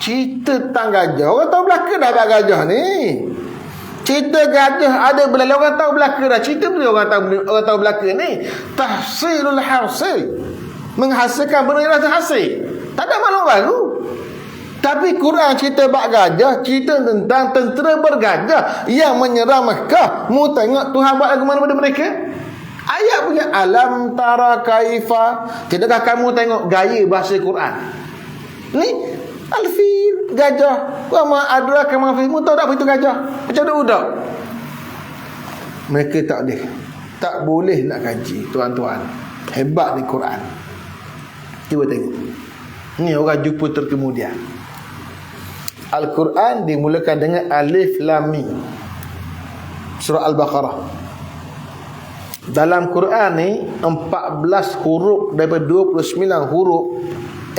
Cerita tentang gajah, orang tahu belaka dah tak gajah ni. Cerita gajah ada belala, orang tahu belaka dah. Cerita boleh orang tahu belaka ni. Tahsilul hasil, menghasilkan benda yang terhasil. Tak ada makhluk baru. Tapi Quran cerita bab gajah, cerita tentang tentera bergajah yang menyerang Mekah. Mu tengok Tuhan buat lagu mana pada mereka? Ayat punya alam tara kaifa. Tidakkah kamu tengok gaya bahasa Quran? Ni alfil, gajah. Wa ma adraka ma fi. Mu tahu tak apa itu gajah? Macam ada udak. Mereka tak boleh nak kaji, tuan-tuan. Hebat ni Quran. Cuba tengok. Ni orang Jupiter kemudian. Al-Quran dimulakan dengan Alif Lam Mim. Surah Al-Baqarah. Dalam Quran ni 14 huruf daripada 29 huruf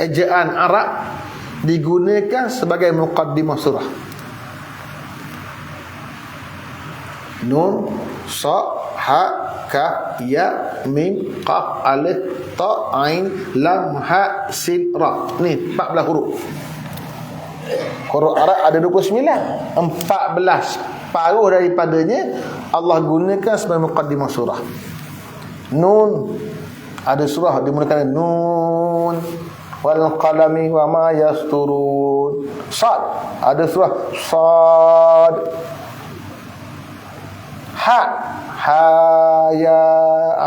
ejaan Arab digunakan sebagai muqaddimah surah. Nun, Sa, Ha, Ka, Ya, Mim, Qaf, Alif, Ta, Ain, Lam, Ha, Sin, Ra. Ni 14 huruf. Huruf Arab ada 29. 14 paruh daripadanya Allah gunakan sebagai muqaddimah surah. Nun, ada surah dimulakan Nun wal qalami wa ma yasturun. Sad, ada surah Sad. Ha, Ha, Ya,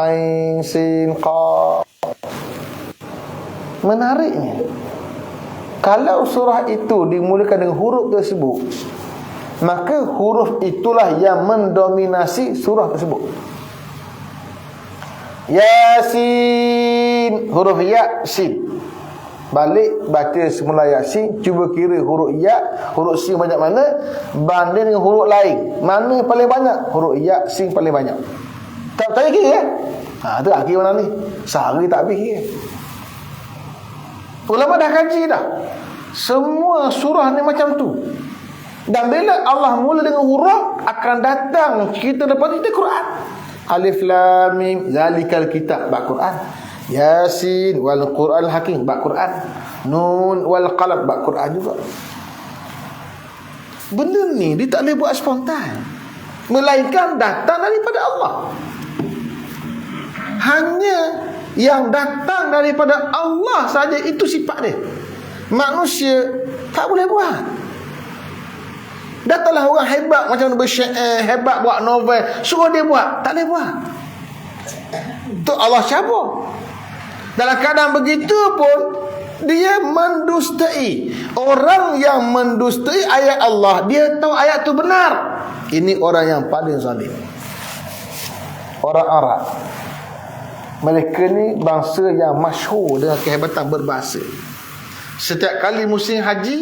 Ain, Sin, Qaf. Menariknya, kalau surah itu dimulakan dengan huruf tersebut, maka huruf itulah yang mendominasi surah tersebut. Yasin, huruf ya, sin. Balik baca semula Yasin, cuba kira huruf ya, huruf sin banyak mana banding dengan huruf lain. Mana paling banyak? Huruf ya, sin paling banyak. Tak kira ya? Tu akhir mana ni? Sehari tak habis kira. Ulama dah kaji dah. Semua surah ni macam tu. Dan bila Allah mula dengan huruf, akan datang cerita lepas itu Quran. Alif Lam Mim, zalikal kitab, bab Quran. Yasin wal Quran Hakim, bab Quran. Nun wal qalam, bab Quran juga. Benda ni dia tak boleh buat spontan, melainkan datang daripada Allah. Hanya yang datang daripada Allah saja itu sifat dia. Manusia tak boleh buat. Datanglah orang hebat macam bersyair, hebat buat novel, suruh dia buat, tak boleh buat. Tu Allah cabut. Dalam keadaan begitu pun dia mendustai. Orang yang mendustai ayat Allah, dia tahu ayat tu benar. Ini orang yang paling zalim. Orang Arab, mereka ni bangsa yang masyhur dengan kehebatan berbahasa. Setiap kali musim haji,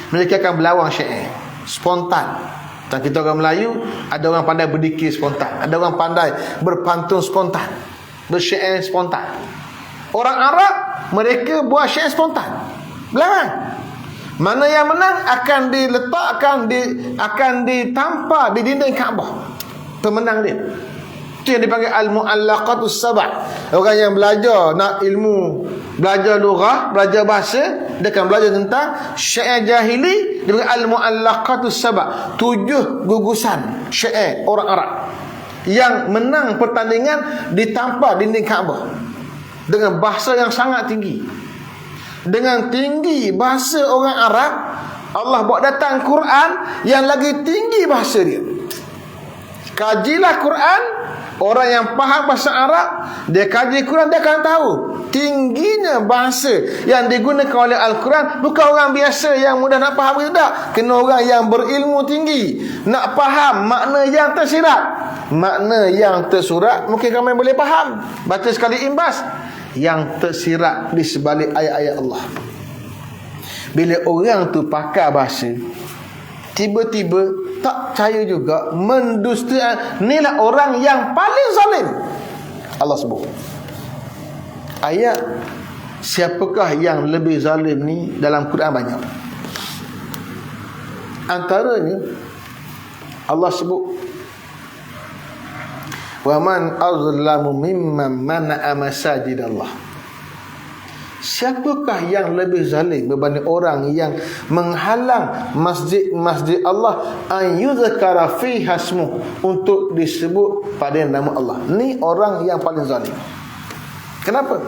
mereka akan berlawang syair spontan. Dan kita orang Melayu, ada orang pandai berdikir spontan, ada orang pandai berpantun spontan, bersyair spontan. Orang Arab, mereka buat syair spontan, berlawang. Mana yang menang akan diletakkan, akan ditampak di dinding Kaabah. Pemenang dia. Itu yang dipanggil al-mu'allaqatus sab'. Orang yang belajar nak ilmu, belajar lughah, belajar bahasa, dia akan belajar tentang syair jahili. Dia panggil al-mu'allaqatus sab'. 7 gugusan syair orang Arab yang menang pertandingan ditampak dinding Kaabah dengan bahasa yang sangat tinggi. Dengan tinggi bahasa orang Arab, Allah buat datang Quran yang lagi tinggi bahasa dia. Kajilah Quran. Orang yang faham bahasa Arab, dia kaji Quran, dia akan tahu tingginya bahasa yang digunakan oleh Al-Quran. Bukan orang biasa yang mudah nak faham, tidak. Kena orang yang berilmu tinggi, nak faham makna yang tersirat. Makna yang tersurat mungkin kami boleh faham, baca sekali imbas. Yang tersirat di sebalik ayat-ayat Allah, bila orang tu pakar bahasa, tiba-tiba tak percaya juga, mendustai. Inilah orang yang paling zalim. Allah sebut ayat siapakah yang lebih zalim ni dalam Quran banyak. Antaranya Allah sebut, wa man azlamu mimman mana'a masajidallah. Siapakah yang lebih zalim berbanding orang yang menghalang masjid-masjid Allah an yuzkara fi hasmu, untuk disebut pada nama Allah. Ni orang yang paling zalim. Kenapa?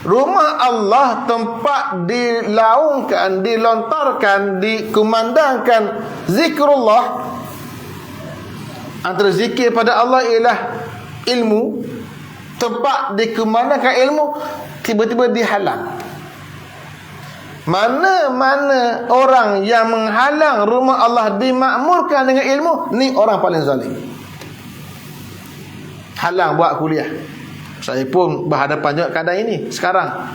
Rumah Allah tempat dilaungkan, dilontarkan, dikumandangkan zikrullah. Antara zikir pada Allah ialah ilmu. Tempat dikumandangkan ilmu, tiba-tiba dihalang. Mana-mana orang yang menghalang rumah Allah dimakmurkan dengan ilmu, ni orang paling zalim. Halang buat kuliah. Saya pun berhadapan juga keadaan ini sekarang.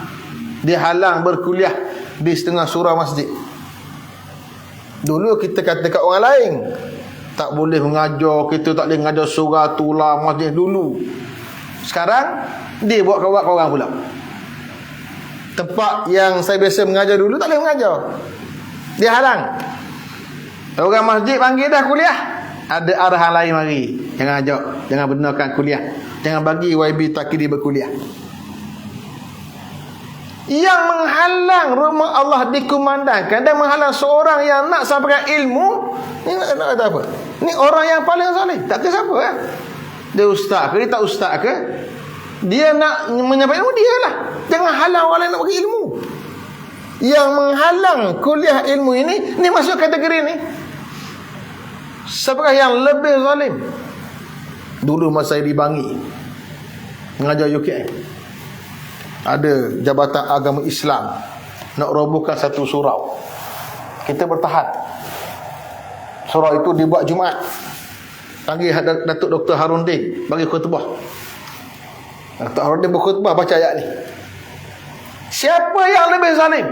Dia halang berkuliah di setengah surau masjid. Dulu kita kata kat orang lain, tak boleh mengajar, kita tak boleh mengajar surau tulah masjid dulu. Sekarang dia buat ke orang pula. Tempat yang saya biasa mengajar dulu tak boleh mengajar, dia halang. Orang masjid panggil dah kuliah, ada arahan lain mari. Jangan ajak, jangan benarkan kuliah, jangan bagi YB Taqi berkuliah. Yang menghalang rumah Allah dikumandangkan dan menghalang seorang yang nak sampaikan ilmu, ni nak kata apa? Ni orang yang paling zalim. Tak kira siapa kan? Dia ustaz ke, dia tak ustaz ke, dia nak menyampaikan ilmu, dia lah. Jangan halang orang lain nak bagi ilmu. Yang menghalang kuliah ilmu ini, ni masuk kategori ni. Siapakah yang lebih zalim? Dulu masa saya di Bangi mengajar UKM, ada Jabatan Agama Islam nak robohkan satu surau. Kita bertahan. Surau itu dibuat Jumaat. Panggil Datuk Dr. Harundin bagi khutbah. Datuk Harundin berkhutbah baca ayat ni. Siapa yang lebih zalim?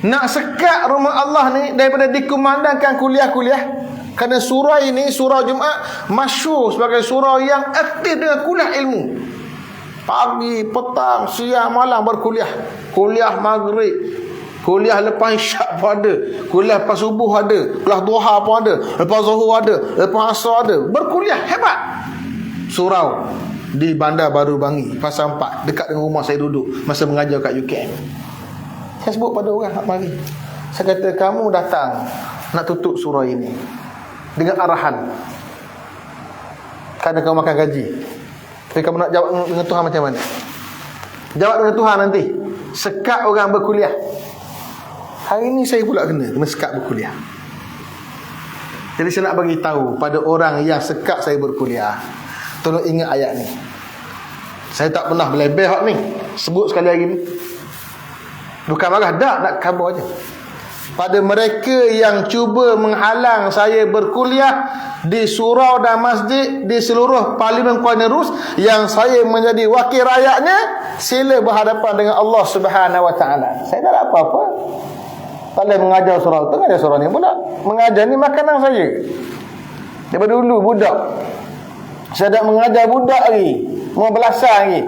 Nak sekat rumah Allah ni daripada dikumandangkan kuliah-kuliah. Kerana surau ini, surau Jumaat, masyhur sebagai surau yang aktif dengan kuliah ilmu. Pagi, petang, siang, malam berkuliah. Kuliah maghrib, kuliah lepas isyak pun ada, kuliah lepas subuh ada, kuliah duha pun ada, lepas zuhur ada, lepas asar ada. Berkuliah hebat. Surau di Bandar Baru Bangi, Fasa 4, dekat dengan rumah saya duduk masa mengajar kat UKM. Saya sebut pada orang hak mari. Saya kata, kamu datang nak tutup surau ini dengan arahan kerana kamu makan gaji, tapi kamu nak jawab dengan Tuhan macam mana? Jawab dengan Tuhan nanti. Sekat orang berkuliah. Hari ini saya pula kena sekat berkuliah. Jadi saya nak bagi tahu pada orang yang sekat saya berkuliah, tolong ingat ayat ni. Saya tak pernah melebeh hak ni, sebut sekali lagi ni. Bukan marah, dak nak khabar aja. Pada mereka yang cuba menghalang saya berkuliah di surau dan masjid di seluruh Parlimen Kuala Nerus yang saya menjadi wakil rakyatnya, sila berhadapan dengan Allah Subhanahu Wa Taala. Saya tak ada apa-apa. Tak boleh mengajar surau tu, mengajar surau ni pula. Mengajar ni makanan saya. Daripada dulu budak, saya dah mengajar budak lagi, mau belasan lagi.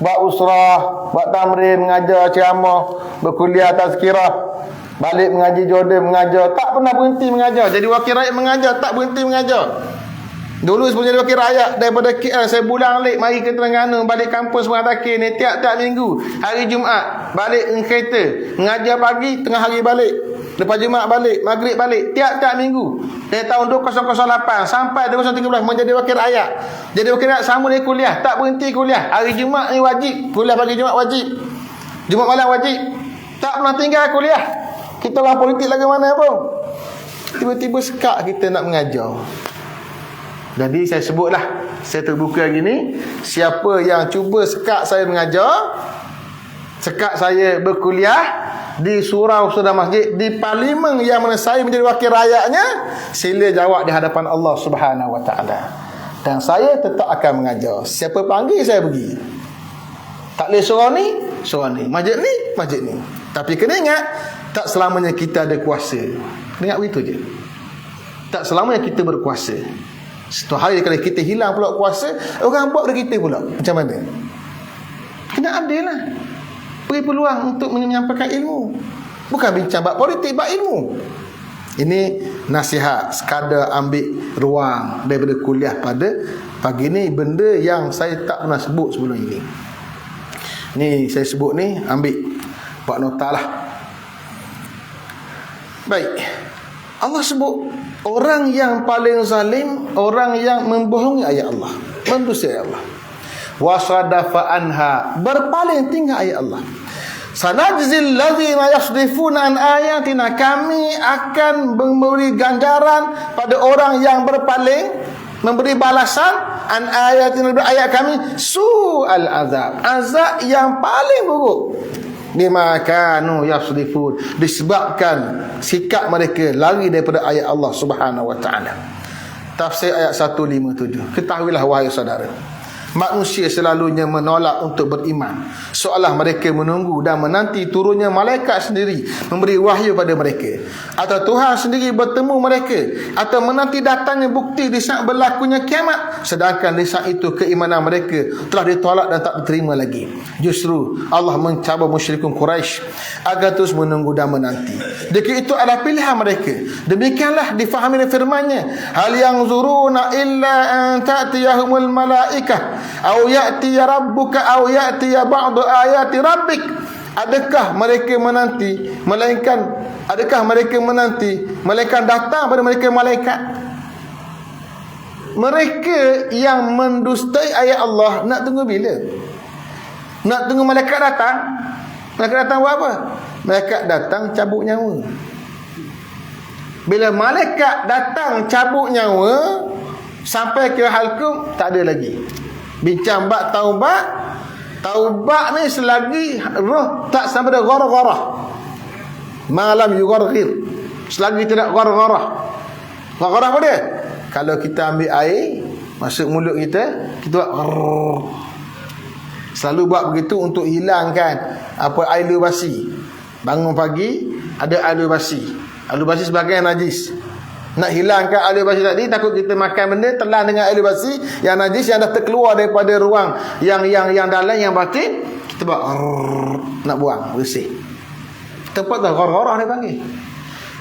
Buat usrah, buat tamrin, mengajar ceramah, berkuliah tazkirah, balik mengaji Jordan, mengajar, tak pernah berhenti mengajar. Jadi wakil rakyat mengajar, tak berhenti mengajar. Dulu sebelum jadi wakil rakyat, daripada KL saya pulang balik, mari ke Terengganu, balik kampus Pengatakir ni tiap-tiap minggu. Hari Jumaat balik dengan kereta, mengajar pagi, tengah hari balik, lepas Jumaat balik, maghrib balik, tiap-tiap minggu. Dari tahun 2008 sampai 2013 menjadi wakil rakyat. Jadi wakil rakyat sama dengan kuliah, tak berhenti kuliah. Hari Jumaat ni wajib, kuliah pagi Jumaat wajib, Jumaat malam wajib. Tak pernah tinggal kuliah. Kita orang politik lagi mana pun. Tiba-tiba sekak kita nak mengajar. Jadi saya sebutlah, saya terbuka gini, siapa yang cuba sekak saya mengajar, sekak saya berkuliah di surau sudah masjid, di parlimen yang mana saya menjadi wakil rakyatnya, sila jawab di hadapan Allah Subhanahu Wa Taala. Dan saya tetap akan mengajar. Siapa panggil saya pergi. Tak boleh surau ni, masjid ni, masjid ni. Tapi kena ingat, tak selamanya kita ada kuasa. Ingat begitu je. Tak selamanya kita berkuasa. Satu hari kalau kita hilang pula kuasa, orang buat dari kita pula. Macam mana? Kena adil lah. Beri peluang untuk menyampaikan ilmu. Bukan bincang bab politik, bab ilmu. Ini nasihat, sekadar ambil ruang daripada kuliah pada pagi ni, benda yang saya tak pernah sebut sebelum ini. Ni saya sebut ni, ambil buat nota lah. Baik, Allah sebut orang yang paling zalim, orang yang membohongi ayat Allah, mendustai ayat Allah. Wasadafa anha, berpaling tinggal ayat Allah. Sanajzil ladzina yasdifuna an ayatina, kami akan memberi ganjaran pada orang yang berpaling, memberi balasan an ayatina, ayat kami, su'al azab, azab yang paling buruk. Bima kanu yasdifun, disebabkan sikap mereka lari daripada ayat Allah Subhanahu wa taala. Tafsir ayat 157. Ketahuilah wahai saudara, manusia selalunya menolak untuk beriman, seolah mereka menunggu dan menanti turunnya malaikat sendiri memberi wahyu pada mereka, atau Tuhan sendiri bertemu mereka, atau menanti datangnya bukti di saat berlakunya kiamat, sedangkan di saat itu keimanan mereka telah ditolak dan tak diterima lagi. Justru Allah mencabar musyrikun Quraisy agar terus menunggu dan menanti. Jika itu adalah pilihan mereka, demikianlah difahami firman-Nya, hal yanzuruna illa an ta'tiyahumul malaikah au ya'ti rabbuka au ya'ti ba'du ayati rabbik. Adakah mereka menanti melainkan datang pada mereka malaikat? Mereka yang mendustai ayat Allah nak tunggu bila? Nak tunggu malaikat datang? Malaikat datang buat apa? Malaikat datang cabut nyawa. Bila malaikat datang cabut nyawa, sampai ke halkum tak ada lagi bincang bab taubat. Taubat ni selagi roh tak sampai dah gharah-gharah, malam yugharghir, selagi tidak gharah-gharah. Gharah apa dia? Kalau kita ambil air masuk mulut kita, kita buat gharr. Selalu buat begitu untuk hilangkan apa air liur basi. Bangun pagi ada air liur basi. Air liur basi sebagai najis. Nak hilangkan air basi tadi, takut kita makan benda telan dengan air basi yang najis yang dah terkeluar daripada ruang yang dalam, yang batin, kita buat nak buang, bersih. Tempat dah gharah dia panggil.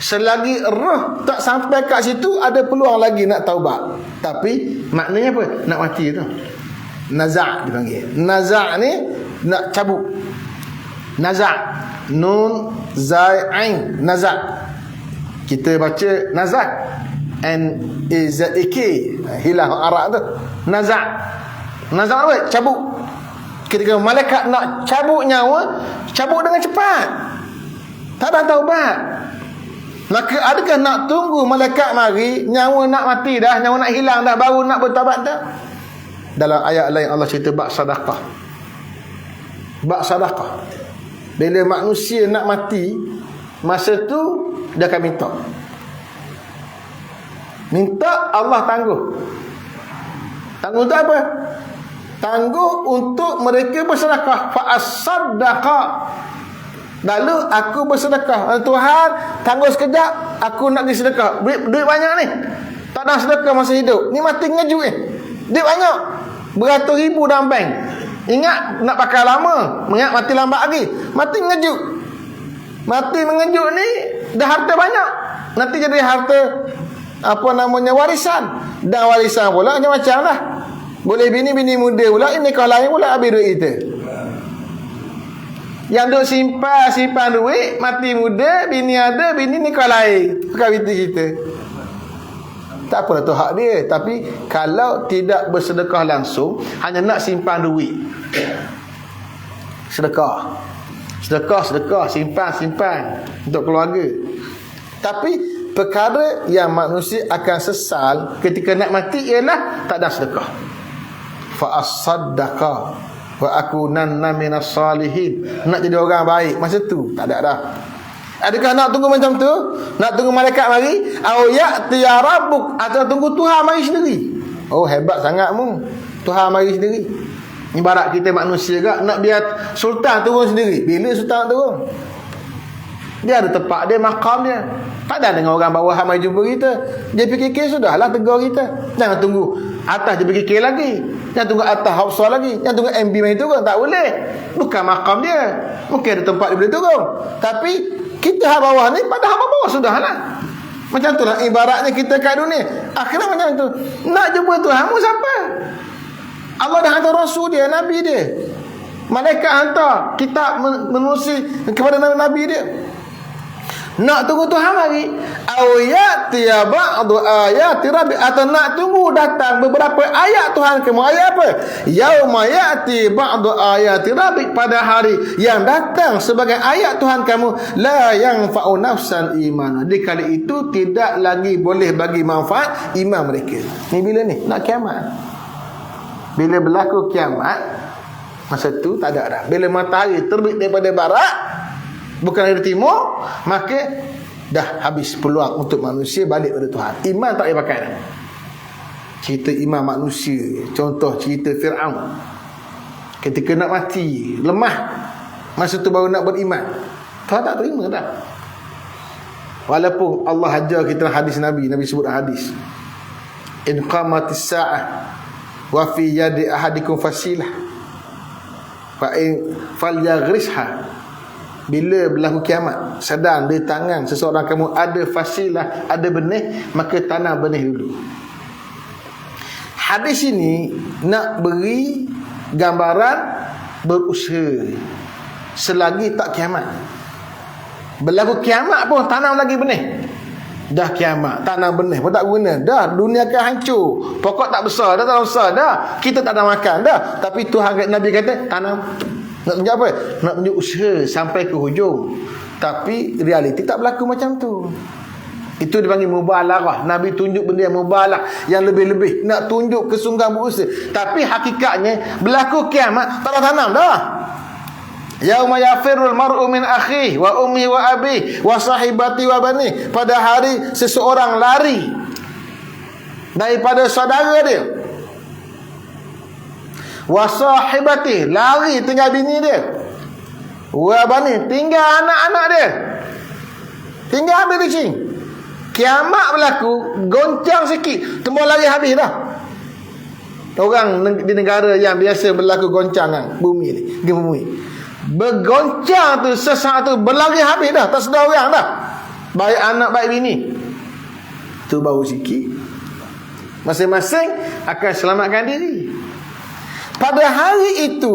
Selagi roh tak sampai kat situ, ada peluang lagi nak taubat. Tapi maknanya apa? Nak mati tu. Naza' dipanggil. Naza' ni nak cabut. Naza', nun zai ain, naza'. Kita baca nazak, N-A-Z-A-K, hilang Arab tu. Nazak. Nazak apa? Cabut. Ketika malaikat nak cabut nyawa, cabut dengan cepat. Tak ada taubat. Maka adakah nak tunggu malaikat mari, nyawa nak mati dah, nyawa nak hilang dah, baru nak bertaubat dah? Dalam ayat lain Allah cerita bab sedekah. Bab sedekah. Bila manusia nak mati, masa tu dia akan minta Allah tangguh. Tangguh untuk apa? Tangguh untuk mereka bersedekah. Fa as-saddaqa, lalu aku bersedekah. Tuhan, tangguh sekejap, aku nak pergi sedekah. Duit banyak ni, tak nak sedekah masa hidup ni, mati ngejut duit banyak, beratus ribu dalam bank. Ingat nak pakai lama, ingat mati lambat lagi, mati ngejut. Mati mengejut ni dah harta banyak, nanti jadi harta warisan. Dan warisan pula macam-macam lah. Boleh bini muda pula, ini kau lain pula habis duit kita. Yang duk simpan duit, mati muda, bini ada, bini ni kau lain, bukan bini kita. Tak apalah tu hak dia. Tapi kalau tidak bersedekah langsung, hanya nak simpan duit, sedekah, simpan untuk keluarga. Tapi perkara yang manusia akan sesal ketika nak mati ialah tak ada sedekah. Fa as-saddaqa wa akunanna minas salihin, nak jadi orang baik masa tu tak ada dah. Adakah nak tunggu macam tu? Nak tunggu malaikat mari, au ya'ti rabbuk, atau tunggu Tuhan mari sendiri? Oh, hebat sangatmu, Tuhan mari sendiri. Ibarat kita manusia juga, nak biar sultan turun sendiri. Bila sultan turun? Dia ada tempat dia, maqam dia. Tak ada dengan orang bawah mari jumpa kita. Dia fikir sudahlah tegur kita. Jangan tunggu atas dia fikir lagi. Jangan tunggu atas Hafsah lagi. Jangan tunggu MB main turun, tak boleh. Bukan maqam dia. Mungkin ada tempat dia boleh turun. Tapi kita hak bawah ni, pada hak bawah sudahlah. Macam tu lah ibaratnya kita kat dunia. Akhirnya macam tu. Nak jumpa Tuhanmu siapa? Allah dah hantar Rasul dia, Nabi dia. Malaikat hantar kitab menerusi kepada nabi-nabi dia. Nak tunggu Tuhan lagi, ayati ba'du ayati rabbi, atau nak tunggu datang beberapa ayat Tuhan kamu. Ayat apa? Yauma ya'ti ba'du ayati rabbi, pada hari yang datang sebagai ayat Tuhan kamu, la yanfa'u nafsan iman, di kali itu tidak lagi boleh bagi manfaat iman mereka. Ni bila ni? Nak kiamat. Bila berlaku kiamat, masa tu tak ada dah. Bila matahari terbit daripada barat, bukan dari timur, maka dah habis peluang untuk manusia balik pada Tuhan. Iman tak boleh pakai dah. Cerita iman manusia, contoh cerita Fir'aun ketika nak mati, lemah, masa tu baru nak beriman, Tuhan tak terima dah. Walaupun Allah ajar kita hadis Nabi sebut hadis, in qamatis sa'ah wa fi yadi ahadikum fasilah fa in falyagrisha, bila berlaku kiamat, sedang di tangan seseorang kamu ada fasilah, ada benih, maka tanam benih dulu. Hadis ini nak beri gambaran berusaha selagi tak kiamat. Berlaku kiamat pun tanam lagi benih. Dah kiamat, tanam benih pun tak guna. Dah dunia akan hancur. Pokok tak besar dah, tak besar dah. Kita tak ada makan dah. Tapi Tuhan, Nabi kata tanam. Nak tunjuk apa? Nak tunjuk usaha sampai ke hujung. Tapi realiti tak berlaku macam tu. Itu dipanggil mubalarah. Nabi tunjuk benda yang mubalah, yang lebih-lebih, nak tunjuk kesungguhan berusaha. Tapi hakikatnya berlaku kiamat tak ada tanam dah. Yauma yafirul mar'u min akhihi wa ummi wa abi wa sahibati wa bani. Pada hari seseorang lari daripada saudara dia, wa sahibati, lari tinggal bini dia, wa bani, tinggal anak-anak dia, tinggal habis kucing. Kiamat berlaku, goncang sikit, tembus lari habis dah. Orang di negara yang biasa berlaku goncangan bumi ni, gempa bumi, bergoncang tu sesaat tu, berlari habis dah, tak sedar orang dah, baik anak baik bini. Tu baru sikit, masing-masing akan selamatkan diri. Pada hari itu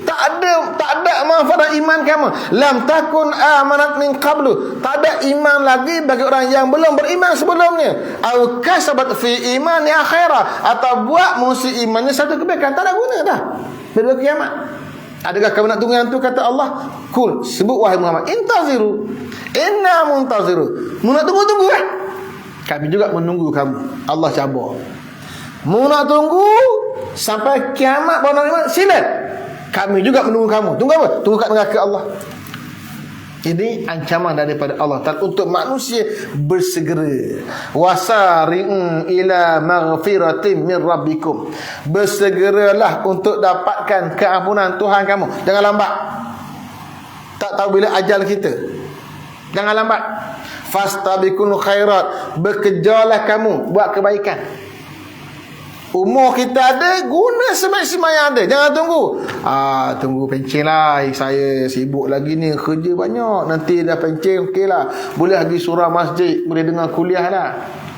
tak ada manfaat iman kamu. Lam takun amanat min qablu, tak ada iman lagi bagi orang yang belum beriman sebelumnya. Au kasabat fi imani akhirah, atau buat musuh imannya satu kebaikan, tak ada guna dah bila kiamat. Adakah kamu nak tunggu itu? Kata Allah, kul, sebut wahai Muhammad, intaziru inna muntaziru. Mu nak tunggu kan? Kami juga menunggu kamu. Allah cabar. Mu nak tunggu sampai kiamat baru nak iman, sila. Kami juga menunggu kamu. Tunggu apa? Tunggu kat neraka Allah. Ini ancaman daripada Allah Ta'ala untuk manusia bersegera. Wasari'u ila maghfiratin min rabbikum. Bersegeralah untuk dapatkan keampunan Tuhan kamu. Jangan lambat. Tak tahu bila ajal kita. Jangan lambat. Fastabiqul khairat. Bekerjalah kamu buat kebaikan. Umur kita ada, guna semaksimal yang ada. Jangan tunggu. Tunggu pencen lah, saya sibuk lagi ni, kerja banyak. Nanti dah pencen, okey lah, boleh pergi surah masjid, boleh dengar kuliah lah.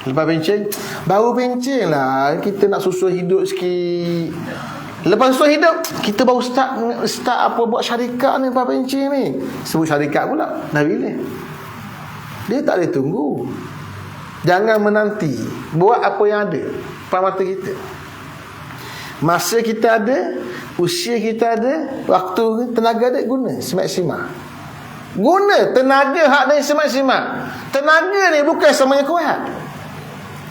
Lepas pencen, baru pencen lah, kita nak susun hidup sikit. Lepas susun hidup, kita baru start apa, buat syarikat ni. Lepas pencen ni, sebut syarikat pula, dah bila. Dia tak boleh tunggu. Jangan menanti. Buat apa yang ada pada mata kita. Masa kita ada, usia kita ada, waktu, tenaga ada, guna semaksimal. Guna tenaga hak ni semaksimal. Tenaga ni bukan semuanya kuat.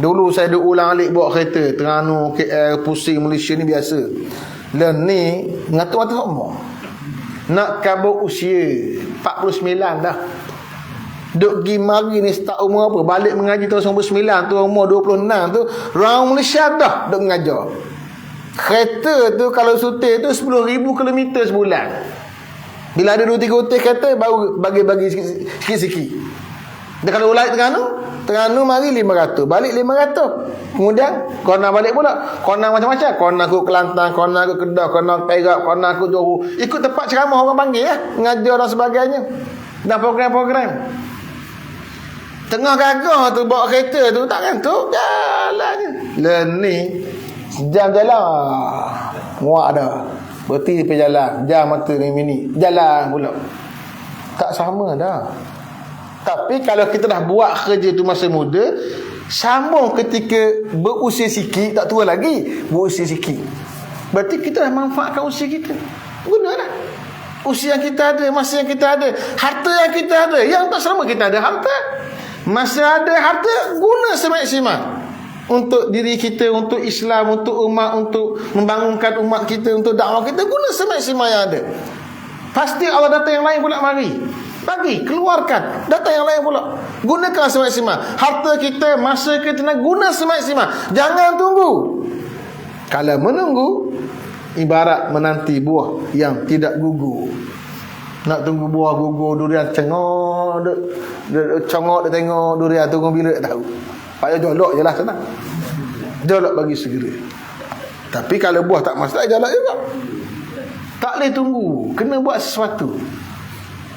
Dulu saya duk ulang alik bawa kereta Terengganu, KL, pusing Malaysia ni biasa. Learn ni ngatur mata umur. Nak kabur usia 49 dah. Duk pergi mari ni start umur apa? Balik mengaji tahun 19 tu, umur 26 tu, round Malaysia dah duk mengajar. Kereta tu kalau sutir tu 10,000 km sebulan. Bila ada 2-3 hotel kereta, baru bagi-bagi sikit-sikit. Dan kalau ulai Terengganu mari 500, balik 500. Kemudian kau nak balik pula, kau nak macam-macam, kau nak ke Kelantan, kau nak ke Kedah, kau nak Perak, kau nak ke Johor. Ikut tempat ceramah orang panggil mengajar dan sebagainya. Dan program-program. Tengah gagah tu bawa kereta tu, tak kantuk jalannya. Ni sejam jalan muak dah. Berhenti pergi jalan, jam mata ni minit, jalan pula. Tak sama dah. Tapi kalau kita dah buat kerja tu masa muda, sambung ketika berusia sikit, tak tua lagi, berusia sikit, berarti kita dah manfaatkan usia kita. Gunalah usia yang kita ada, masa yang kita ada, harta yang kita ada. Yang tak selama kita ada harta, masa ada harta, guna semaksimal untuk diri kita, untuk Islam, untuk umat, untuk membangunkan umat kita, untuk dakwah kita. Guna semaksimal yang ada. Pasti Allah datang yang lain pula mari. Bagi, keluarkan, datang yang lain pula. Gunakan semaksimal. Harta kita, masa kita, nak guna semaksimal. Jangan tunggu. Kalau menunggu, ibarat menanti buah yang tidak gugur. Nak tunggu buah gugur, durian cengok, congok dia tengok durian, tunggu bila tak tahu. Payah jolok je lah, senang. Jolok bagi segera. Tapi kalau buah tak masalah, jolok juga. Tak boleh tunggu, kena buat sesuatu.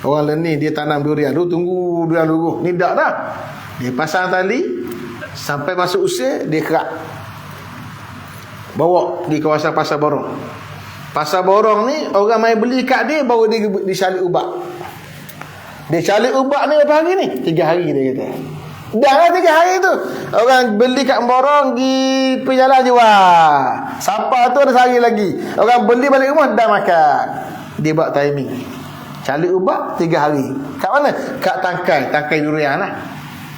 Orang lain ni dia tanam durian, lu tunggu durian luruh. Ni tak dah. Dia pasang tali sampai masuk usia, dia kerak. Bawa di kawasan Pasar Borong. Pasar Borong ni orang mai beli kat dia, baru dia disalib ubat. Dia salib ubat ni berapa hari ni? 3 hari dia kata. Dah lah 3 hari tu. Orang beli kat Borong di perjalanan je, wah. Siapa tu ada sehari lagi. Orang beli balik rumah dah makan. Dia buat timing. Salib ubat 3 hari. Kat mana? Kat tangkai durian lah.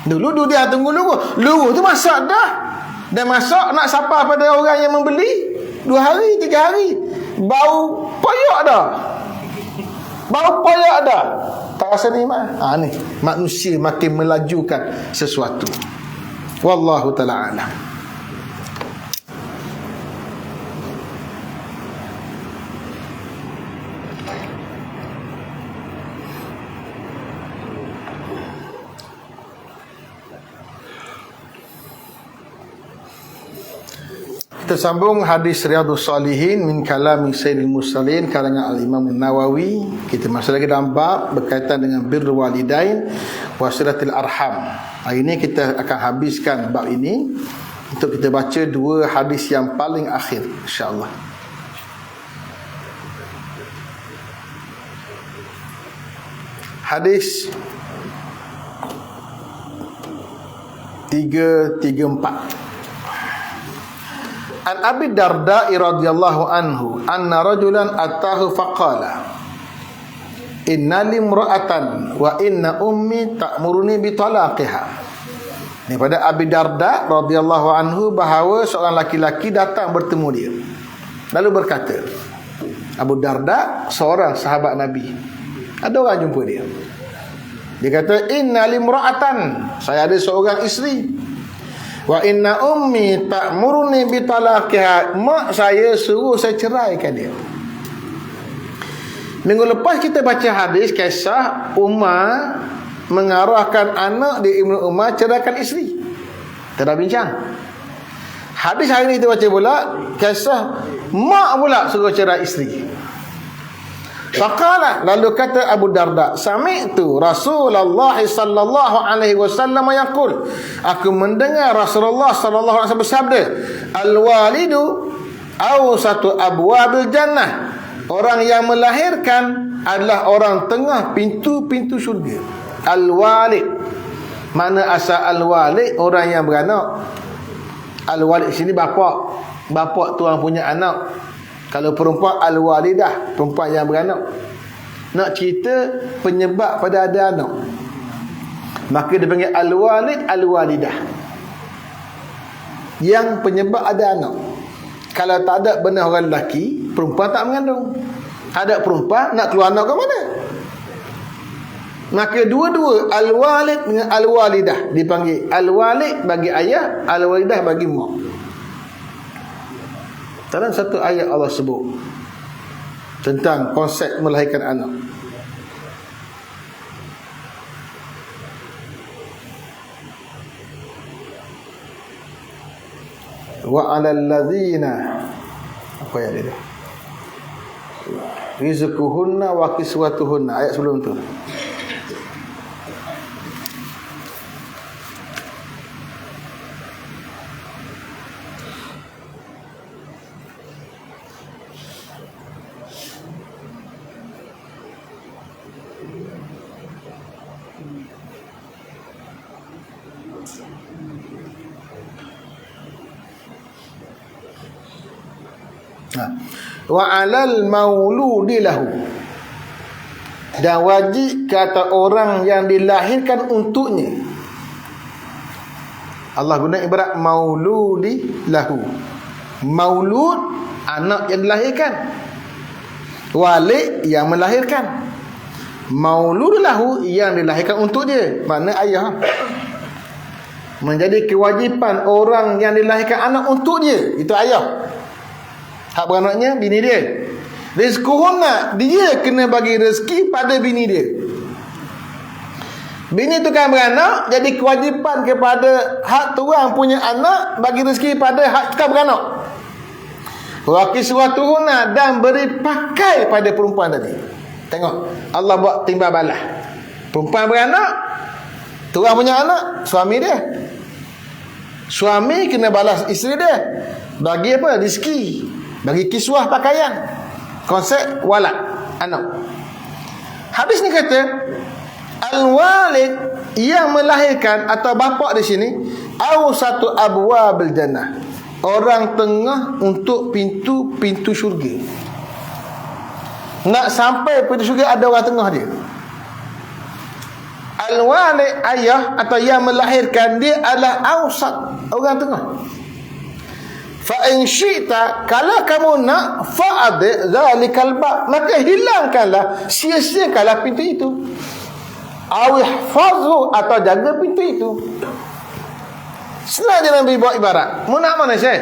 Dulu durian tunggu luruh. Luruh tu masak dah. Dan masak nak sapa pada orang yang membeli 2 hari, 3 hari. Bau poyak dah. Bau poyak dah. Tak rasa nikmat. Ni manusia makin melajukan sesuatu. Wallahu ta'ala a'lam. Kita sambung hadis Riyadhus Salihin min kalami Sayyidil Mursalin karangan Al-Imam Nawawi. Kita masih lagi dalam bab berkaitan dengan birrul walidain wa silatul arham. Hari ini kita akan habiskan bab ini untuk kita baca 2 hadis yang paling akhir, insya-Allah. Hadis 334. An Abi Darda radhiyallahu anhu anna rajulan atahu faqala inna limra'atan wa inna ummi ta'muruni bi talaqiha. Ini pada Abi Darda radhiyallahu anhu bahawa seorang laki-laki datang bertemu dia. Lalu berkata, Abu Darda seorang sahabat Nabi. Ada orang jumpa dia. Dia kata, inna limra'atan, saya ada seorang isteri. Wa inna ummi ta'muruni bi talaqiha, mak saya suruh saya ceraikan dia. Minggu lepas kita baca hadis kisah Umar mengarahkan anak dia Ibnu Umar ceraikan isteri. Kita dah bincang. Hadis hari ini kita baca pula kisah mak pula suruh cerai isteri. Faqala, lalu kata Abu Darda, sami'tu Rasulullah sallallahu alaihi wasallam yaqul, aku mendengar Rasulullah sallallahu alaihi wasallam bersabda, al-walidu awsatu abwabil jannah, orang yang melahirkan adalah orang tengah pintu-pintu syurga. Al-walid, mana asal al-walid? Orang yang beranak. Al-walid sini bapa tu orang punya anak. Kalau perempuan al-walidah, perempuan yang beranak. Nak cerita penyebab pada ada anak, maka dia panggil al-walid, al-walidah, yang penyebab ada anak. Kalau tak ada benar orang lelaki, perempuan tak mengandung. Ada perempuan nak keluar anak ke mana? Maka dua-dua al-walid dengan al-walidah dipanggil. Al-walid bagi ayah, al-walidah bagi mak. Dalam satu ayat Allah sebut tentang konsep melahirkan anak. Wa 'alal ladzina, apa ya dia? Rizquhunna wa kiswatuhunna, ayat sebelum tu. Wa 'alal mauludi lahu, dan wajib kata orang yang dilahirkan untuknya. Allah guna ibarat mauludi lahu. Maulud, anak yang dilahirkan. Walid, yang melahirkan. Maulud lahu, yang dilahirkan untuk dia, makna ayah. Menjadi kewajipan orang yang dilahirkan anak untuk dia, itu ayah. Hak beranaknya bini dia. Rizquhunna, dia kena bagi rezeki pada bini dia. Bini tu kan beranak, jadi kewajipan kepada hak tuan punya anak bagi rezeki pada hak kan beranak. Wa kiswatuhunna, dan beri pakai pada perempuan tadi. Tengok, Allah buat timbal balas. Perempuan beranak, tuan punya anak, suami dia. Suami kena balas isteri dia. Bagi apa? Rezeki. Bagi kiswah pakaian. Konsep walad, anak. Hadis ni kata al-walid, yang melahirkan atau bapa di sini, au satu abwabil jannah, orang tengah untuk pintu-pintu syurga. Nak sampai pintu syurga ada orang tengah dia. Al-walid, ayah atau yang melahirkan, dia adalah ausat, orang tengah. Fa in syi'ta, kalau kamu nak, fa'ad zalikal bab, maka hilangkanlah, sia-siakanlah pintu itu. Awihfazu, atau jaga pintu itu. Senang je Nabi buat ibarat. Mu nak mana Syekh?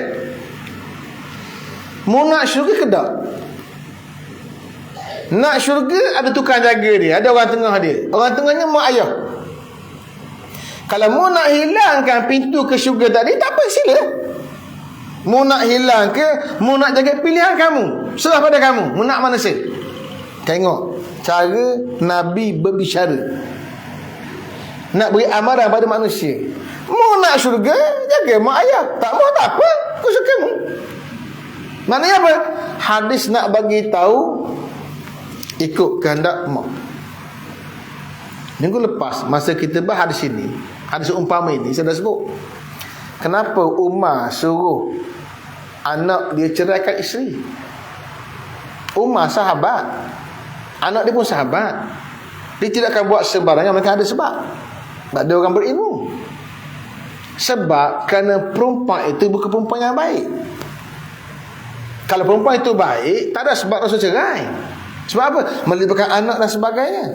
Mu nak syurga ke tak? Nak syurga, ada tukang jaga dia, ada orang tengah dia. Orang tengahnya mak ayah. Kalau mu nak hilangkan pintu ke syurga tadi, tak apa, sila. Mu nak hilang ke, mu nak jaga, pilihan kamu, serah pada kamu. Mu nak mana Syekh? Tengok cara Nabi berbicara, nak beri amaran pada manusia. Mu nak syurga, jaga mak ayah. Tak mau, tak apa, aku suka mu. Maknanya apa? Hadis nak bagi tahu, ikut kehendak mak. Minggu lepas masa kita bahas hadis ini, hadis umpama ini, saya dah sebut kenapa Umar suruh anak dia ceraikan isteri. Umar sahabat, anak dia pun sahabat. Dia tidak akan buat sembarangan, mereka ada sebab. Sebab dia orang berilmu. Sebab kerana perempuan itu bukan perempuan yang baik. Kalau perempuan itu baik, tak ada sebab Rasul cerai. Sebab apa? Melibatkan anak dan sebagainya.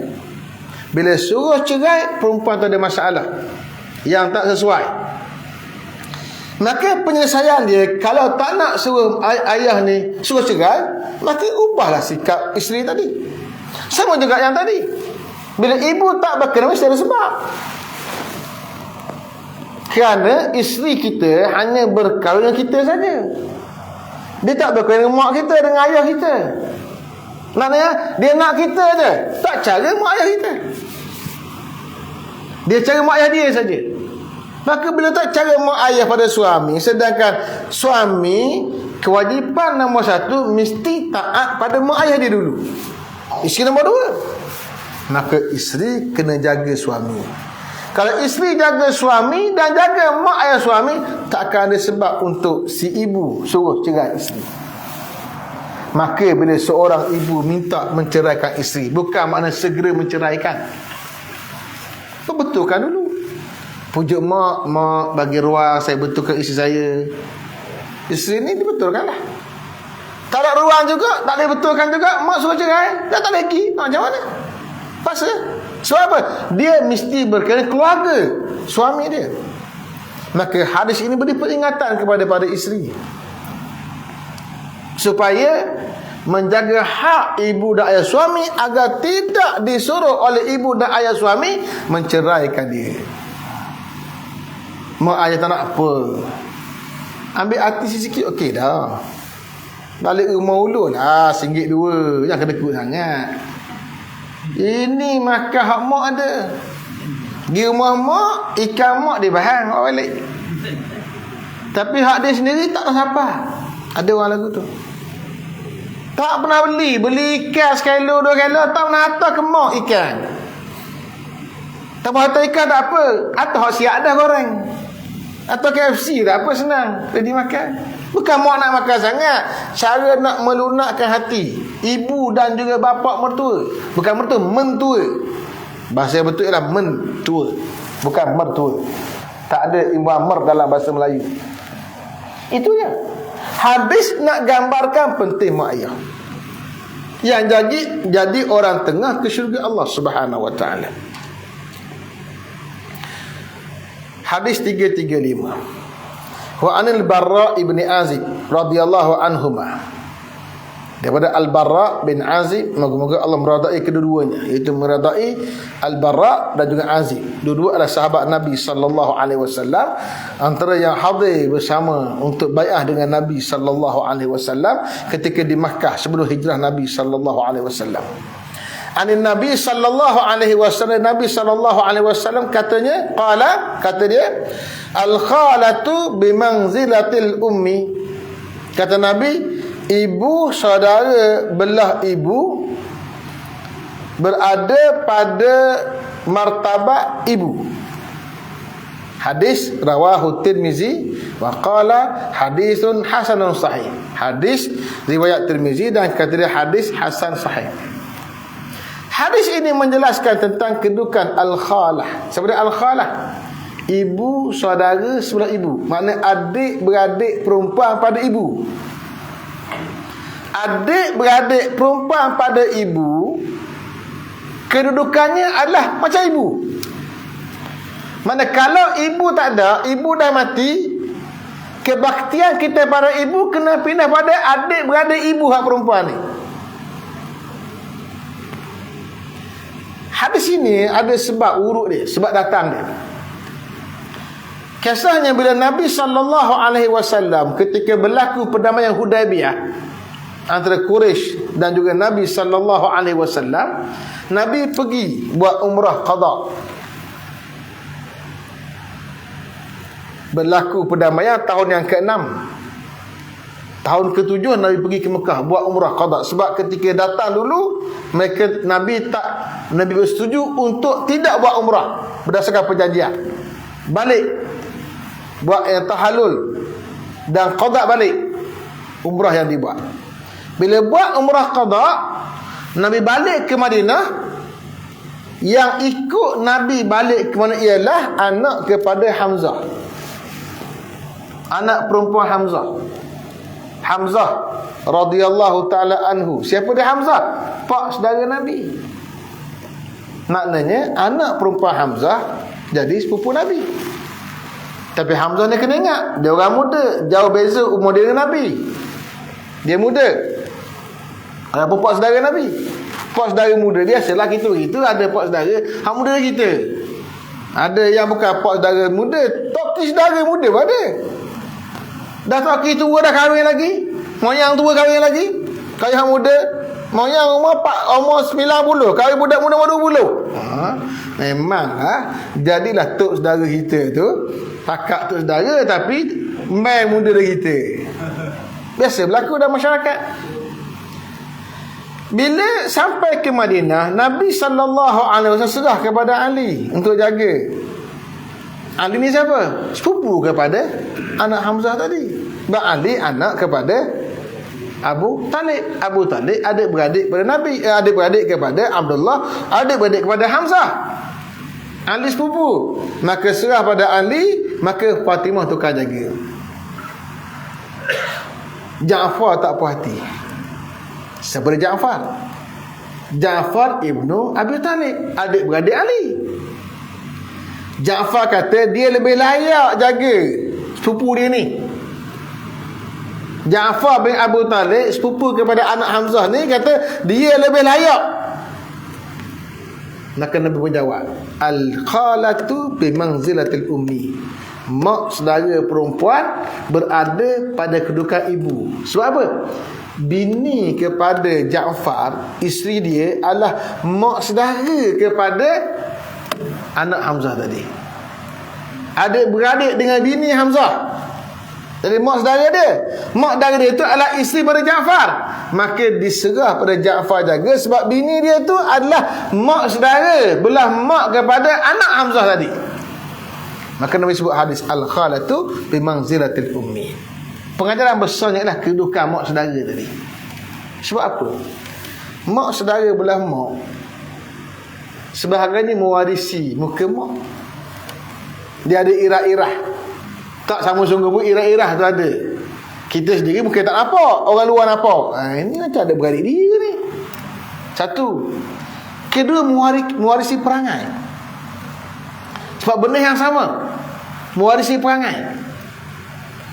Bila suruh cerai, perempuan itu ada masalah yang tak sesuai. Maka penyelesaian dia, kalau tak nak suruh ayah ni suruh cerai, maka ubahlah sikap isteri tadi. Sama juga yang tadi. Bila ibu tak berkenan, mesti ada sebab. Kerana isteri kita hanya berkahwin dengan kita saja. Dia tak berkahwin dengan mak kita, dengan ayah kita. Maknanya dia nak kita je, tak cara mak ayah kita. Dia cara mak ayah dia saja. Maka bila tak cara mak ayah pada suami, sedangkan suami kewajipan nombor satu mesti taat pada mak ayah dia dulu. Isteri nombor dua, maka isteri kena jaga suami. Kalau isteri jaga suami dan jaga mak ayah suami, tak akan ada sebab untuk si ibu suruh cerai isteri. Maka bila seorang ibu minta menceraikan isteri, bukan makna segera menceraikan. Betulkan dulu. Pujuk mak, mak bagi ruang saya betulkan isteri saya. Isteri ni dibetulkanlah. Tak ada ruang juga, tak boleh betulkan juga, mak suruh cerai, dah tak lagi. Macam mana? Pasal sebab apa? Dia mesti berkaitan keluarga suami dia. Maka hadis ini beri peringatan kepada isteri, supaya menjaga hak ibu dan ayah suami, agar tidak disuruh oleh ibu dan ayah suami menceraikan dia. Mak ayah tak nak apa, ambil hati sikit, okey dah, balik rumah ulun lah, RM1 2, jangan kena kuat sangat. Ini makan hak mak ada. Di rumah mak, ikan mak dia bahan mak balik. Tapi hak dia sendiri tak tahu siapa. Ada orang lagu tu, tak pernah beli ikan sekilo 2 kilo, tak pernah hantar ke mak ikan. Tambah atau ikan tak apa, atau hot siap dah goreng, atau KFC tak apa, senang jadi makan. Bukan mau nak makan sangat, cara nak melunakkan hati ibu dan juga bapa mertua. Bukan mertua, mentua. Bahasa yang betul ialah mentua, bukan mertua. Tak ada imam mer dalam bahasa Melayu. Itu ya. Hadis nak gambarkan penting mak ayah yang jadi orang tengah ke syurga Allah Subhanahu wa taala. Hadis 335. Wa anil Barra ibn Azib radhiyallahu anhuma. Daripada Al-Barra bin Azib, moga-moga Allah meridai kedua-duanya, iaitu meridai Al-Barra dan juga Azib. Dua-dua adalah sahabat Nabi sallallahu alaihi wasallam, antara yang hadir bersama untuk bai'ah dengan Nabi sallallahu alaihi wasallam ketika di Makkah sebelum hijrah Nabi sallallahu alaihi wasallam. Anin Nabi sallallahu alaihi wasallam, Nabi sallallahu alaihi wasallam katanya, kata dia, al-khalatu bimanzilatil ummi. Kata Nabi, ibu saudara belah ibu berada pada martabat ibu. Hadis rawahu Tirmizi wa qala hadithun hasanun sahih. Hadis riwayat Tirmizi dan kata dia hadis hasan sahih. Hadis ini menjelaskan tentang kedudukan al-khalah. Sebenarnya al-khalah, ibu saudara sebelah ibu, maknanya adik beradik perempuan pada ibu. Adik-beradik perempuan pada ibu, kedudukannya adalah macam ibu. Mana kalau ibu tak ada, ibu dah mati, kebaktian kita pada ibu kena pindah pada adik-beradik ibu hak perempuan ni. Hadis ini ada sebab urut dia, sebab datang dia. Kisahnya bila Nabi SAW ketika berlaku perdamaian Hudaibiyah antara Quraisy dan juga Nabi SAW, Nabi pergi buat umrah qada. Berlaku perdamaian tahun yang ke-6. Tahun ke-7 Nabi pergi ke Mekah buat umrah qada. Sebab ketika datang dulu Nabi bersetuju untuk tidak buat umrah berdasarkan perjanjian. Balik buat yang tahallul dan qada balik umrah yang dibuat. Bila buat umrah qada, Nabi balik ke Madinah. Yang ikut Nabi balik ke mana ialah anak kepada Hamzah, anak perempuan Hamzah radhiyallahu ta'ala anhu. Siapa dia Hamzah? Pak saudara Nabi. Maknanya anak perempuan Hamzah jadi sepupu Nabi. Tapi Hamzah ni kena ingat, dia orang muda, jauh beza umur dia dengan Nabi. Dia muda. Ada pak saudara Nabi, pak saudara muda. Biasalah kita ada pak saudara hak muda kita. Ada yang bukan pak saudara muda, toki saudara muda pun ada. Dah toki tua dah kahwin lagi, moyang tua kahwin lagi. Kalau hak muda, moyang umur 90, kahwin budak muda umur 20. Memang jadilah tok saudara kita tu, pakak tok saudara tapi mai muda dari kita. Biasa berlaku dalam masyarakat. Bila sampai ke Madinah, Nabi SAW serah kepada Ali untuk jaga. Ali ni siapa? Sepupu kepada anak Hamzah tadi. Sebab Ali anak kepada Abu Talib. Abu Talib adik-beradik kepada Nabi, adik-beradik kepada Abdullah, adik-beradik kepada Hamzah. Ali sepupu, maka serah pada Ali, maka Fatimah tukar jaga. Ja'far tak puas hati. Siapa dia Ja'far? Ja'far ibnu Abi Talib, adik-beradik Ali. Ja'far kata dia lebih layak jaga sepupu dia ni. Ja'far bin Abu Talib, sepupu kepada anak Hamzah ni, kata dia lebih layak. Maka Nabi pun jawab, al-khalatu bi manzilatil ummi. Mak saudara perempuan berada pada kedudukan ibu. Sebab apa? Bini kepada Ja'far, isteri dia adalah mak saudara kepada anak Hamzah tadi. Adik beradik dengan bini Hamzah. Jadi mak saudara dia. Mak saudara dia itu adalah isteri pada Ja'far. Maka diserah pada Ja'far jaga sebab bini dia tu adalah mak saudara, belah mak kepada anak Hamzah tadi. Maka Nabi sebut hadis al-khalatu bi manzilatil ummi. Pengajaran besarnya ialah kedudukan mak saudara tadi. Sebab apa? Mak saudara belah mak sebahagiannya mewarisi muka mak. Dia ada irah-irah. Tak sama sungguh pun irah-irah tu ada. Kita sendiri mungkin tak nampak, orang luar nampak. Ini macam ada beradik dia ni. Satu. Kedua, mewarisi perangai. Sebab benda yang sama, mewarisi perangai.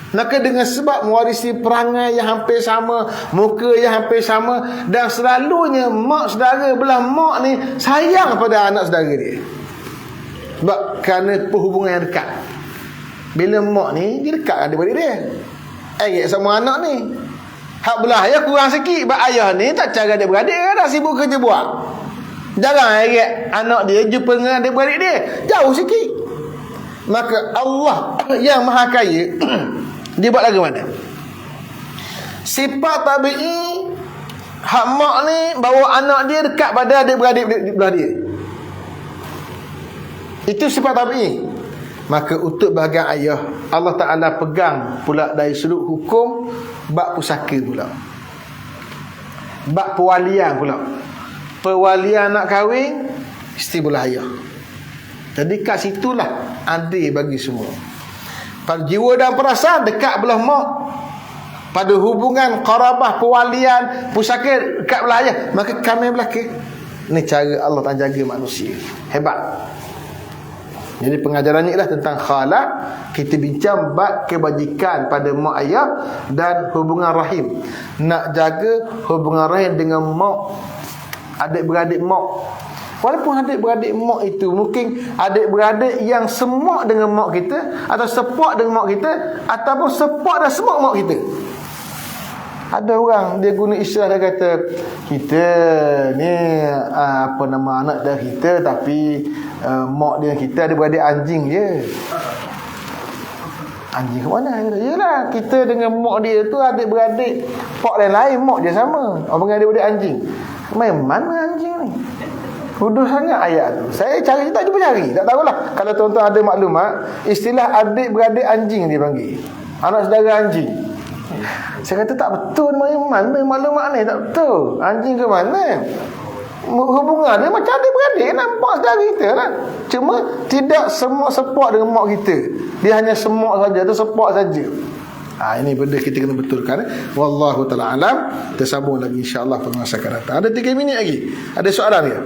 Maka dengan sebab mewarisi perangai yang hampir sama, muka yang hampir sama, dan selalunya mak saudara belah mak ni sayang pada anak saudara dia. Sebab kerana perhubungan yang dekat. Bila mak ni, dia dekat dengan adik-beradik dia. Sama anak ni. Hak belah ayah kurang sikit. Sebab ayah ni tak cara adik-beradik, dah sibuk kerja buat. Jarang anak dia jumpa dengan adik-beradik dia. Jauh sikit. Maka Allah yang maha kaya dia buat lagu mana? Sifat tabi'i, hak mak ni bawa anak dia dekat pada adik-beradik belah dia. Itu sifat tabi'i. Maka untuk bahagian ayah, Allah Ta'ala pegang pula dari sudut hukum bab pusaka pula, bab pewalian pula. Pewalian nak kahwin isteri belah ayah. Jadi kat situlah adil bagi semua. Pada jiwa dan perasaan dekat belah mak. Pada hubungan qarabah, pewalian, pusaka dekat belah ayah, maka kami belakang. Ini cara Allah Ta'ala jaga manusia. Hebat. Jadi pengajarannya ialah tentang khala. Kita bincang bab kebajikan pada mak ayah dan hubungan rahim. Nak jaga hubungan rahim dengan mak, adik-beradik mak. Walaupun adik-beradik mak itu mungkin adik-beradik yang semak dengan mak kita, atau sepak dengan mak kita, ataupun sepak dan semak mak kita. Ada orang dia guna istilah, dia kata kita ni anak dah kita, tapi mak dia kita ada beradik anjing je. Anjing ke mana? Yelah, kita dengan mak dia tu adik-beradik pak lain-lain, mak dia sama. Orang panggil adik-beradik anjing. Main mana anjing ni? Bodoh sangat ayat tu. Saya cari, tak jumpa cari. Tak tahulah. Kalau tuan-tuan ada maklumat, istilah adik-beradik anjing dia panggil. Anak saudara anjing. Saya kata tak betul. Mana maklumat ni? Tak betul. Anjing ke mana? Hubungan dia macam adik-beradik, nampak saudara kita lah. Cuma tidak semua sepak dengan mak kita. Dia hanya semak saja, atau sepak saja. Ini benda kita kena betulkan. Wallahu ta'ala alam. Kita sambung lagi insya-Allah pada masa akan datang. Ada 3 minit lagi. Ada soalan ke?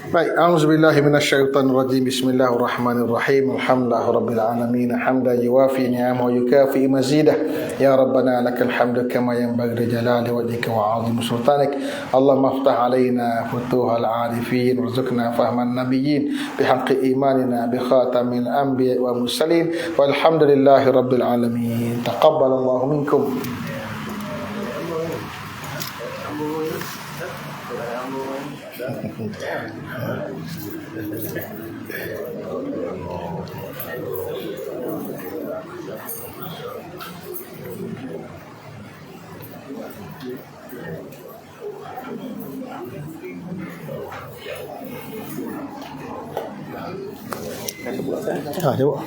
Baik, a'udzubillahi minasyaitonirrajim. Bismillahirrahmanirrahim. Alhamdulillahirabbil alamin, hamdan yuwafi ni'amahu wa yukafi mazidah. Ya rabbana lakal hamdu kama yanbaghi li jalali wajhika wa 'azimi sultanik. Allahumma iftah 'alaina futuhal 'arifin warzuqna fahman nabiyyin bihaqqi imanina bi khatamil anbiya wa mursalin. Walhamdulillahirabbil alamin. Taqabbalallahu minkum. Coba.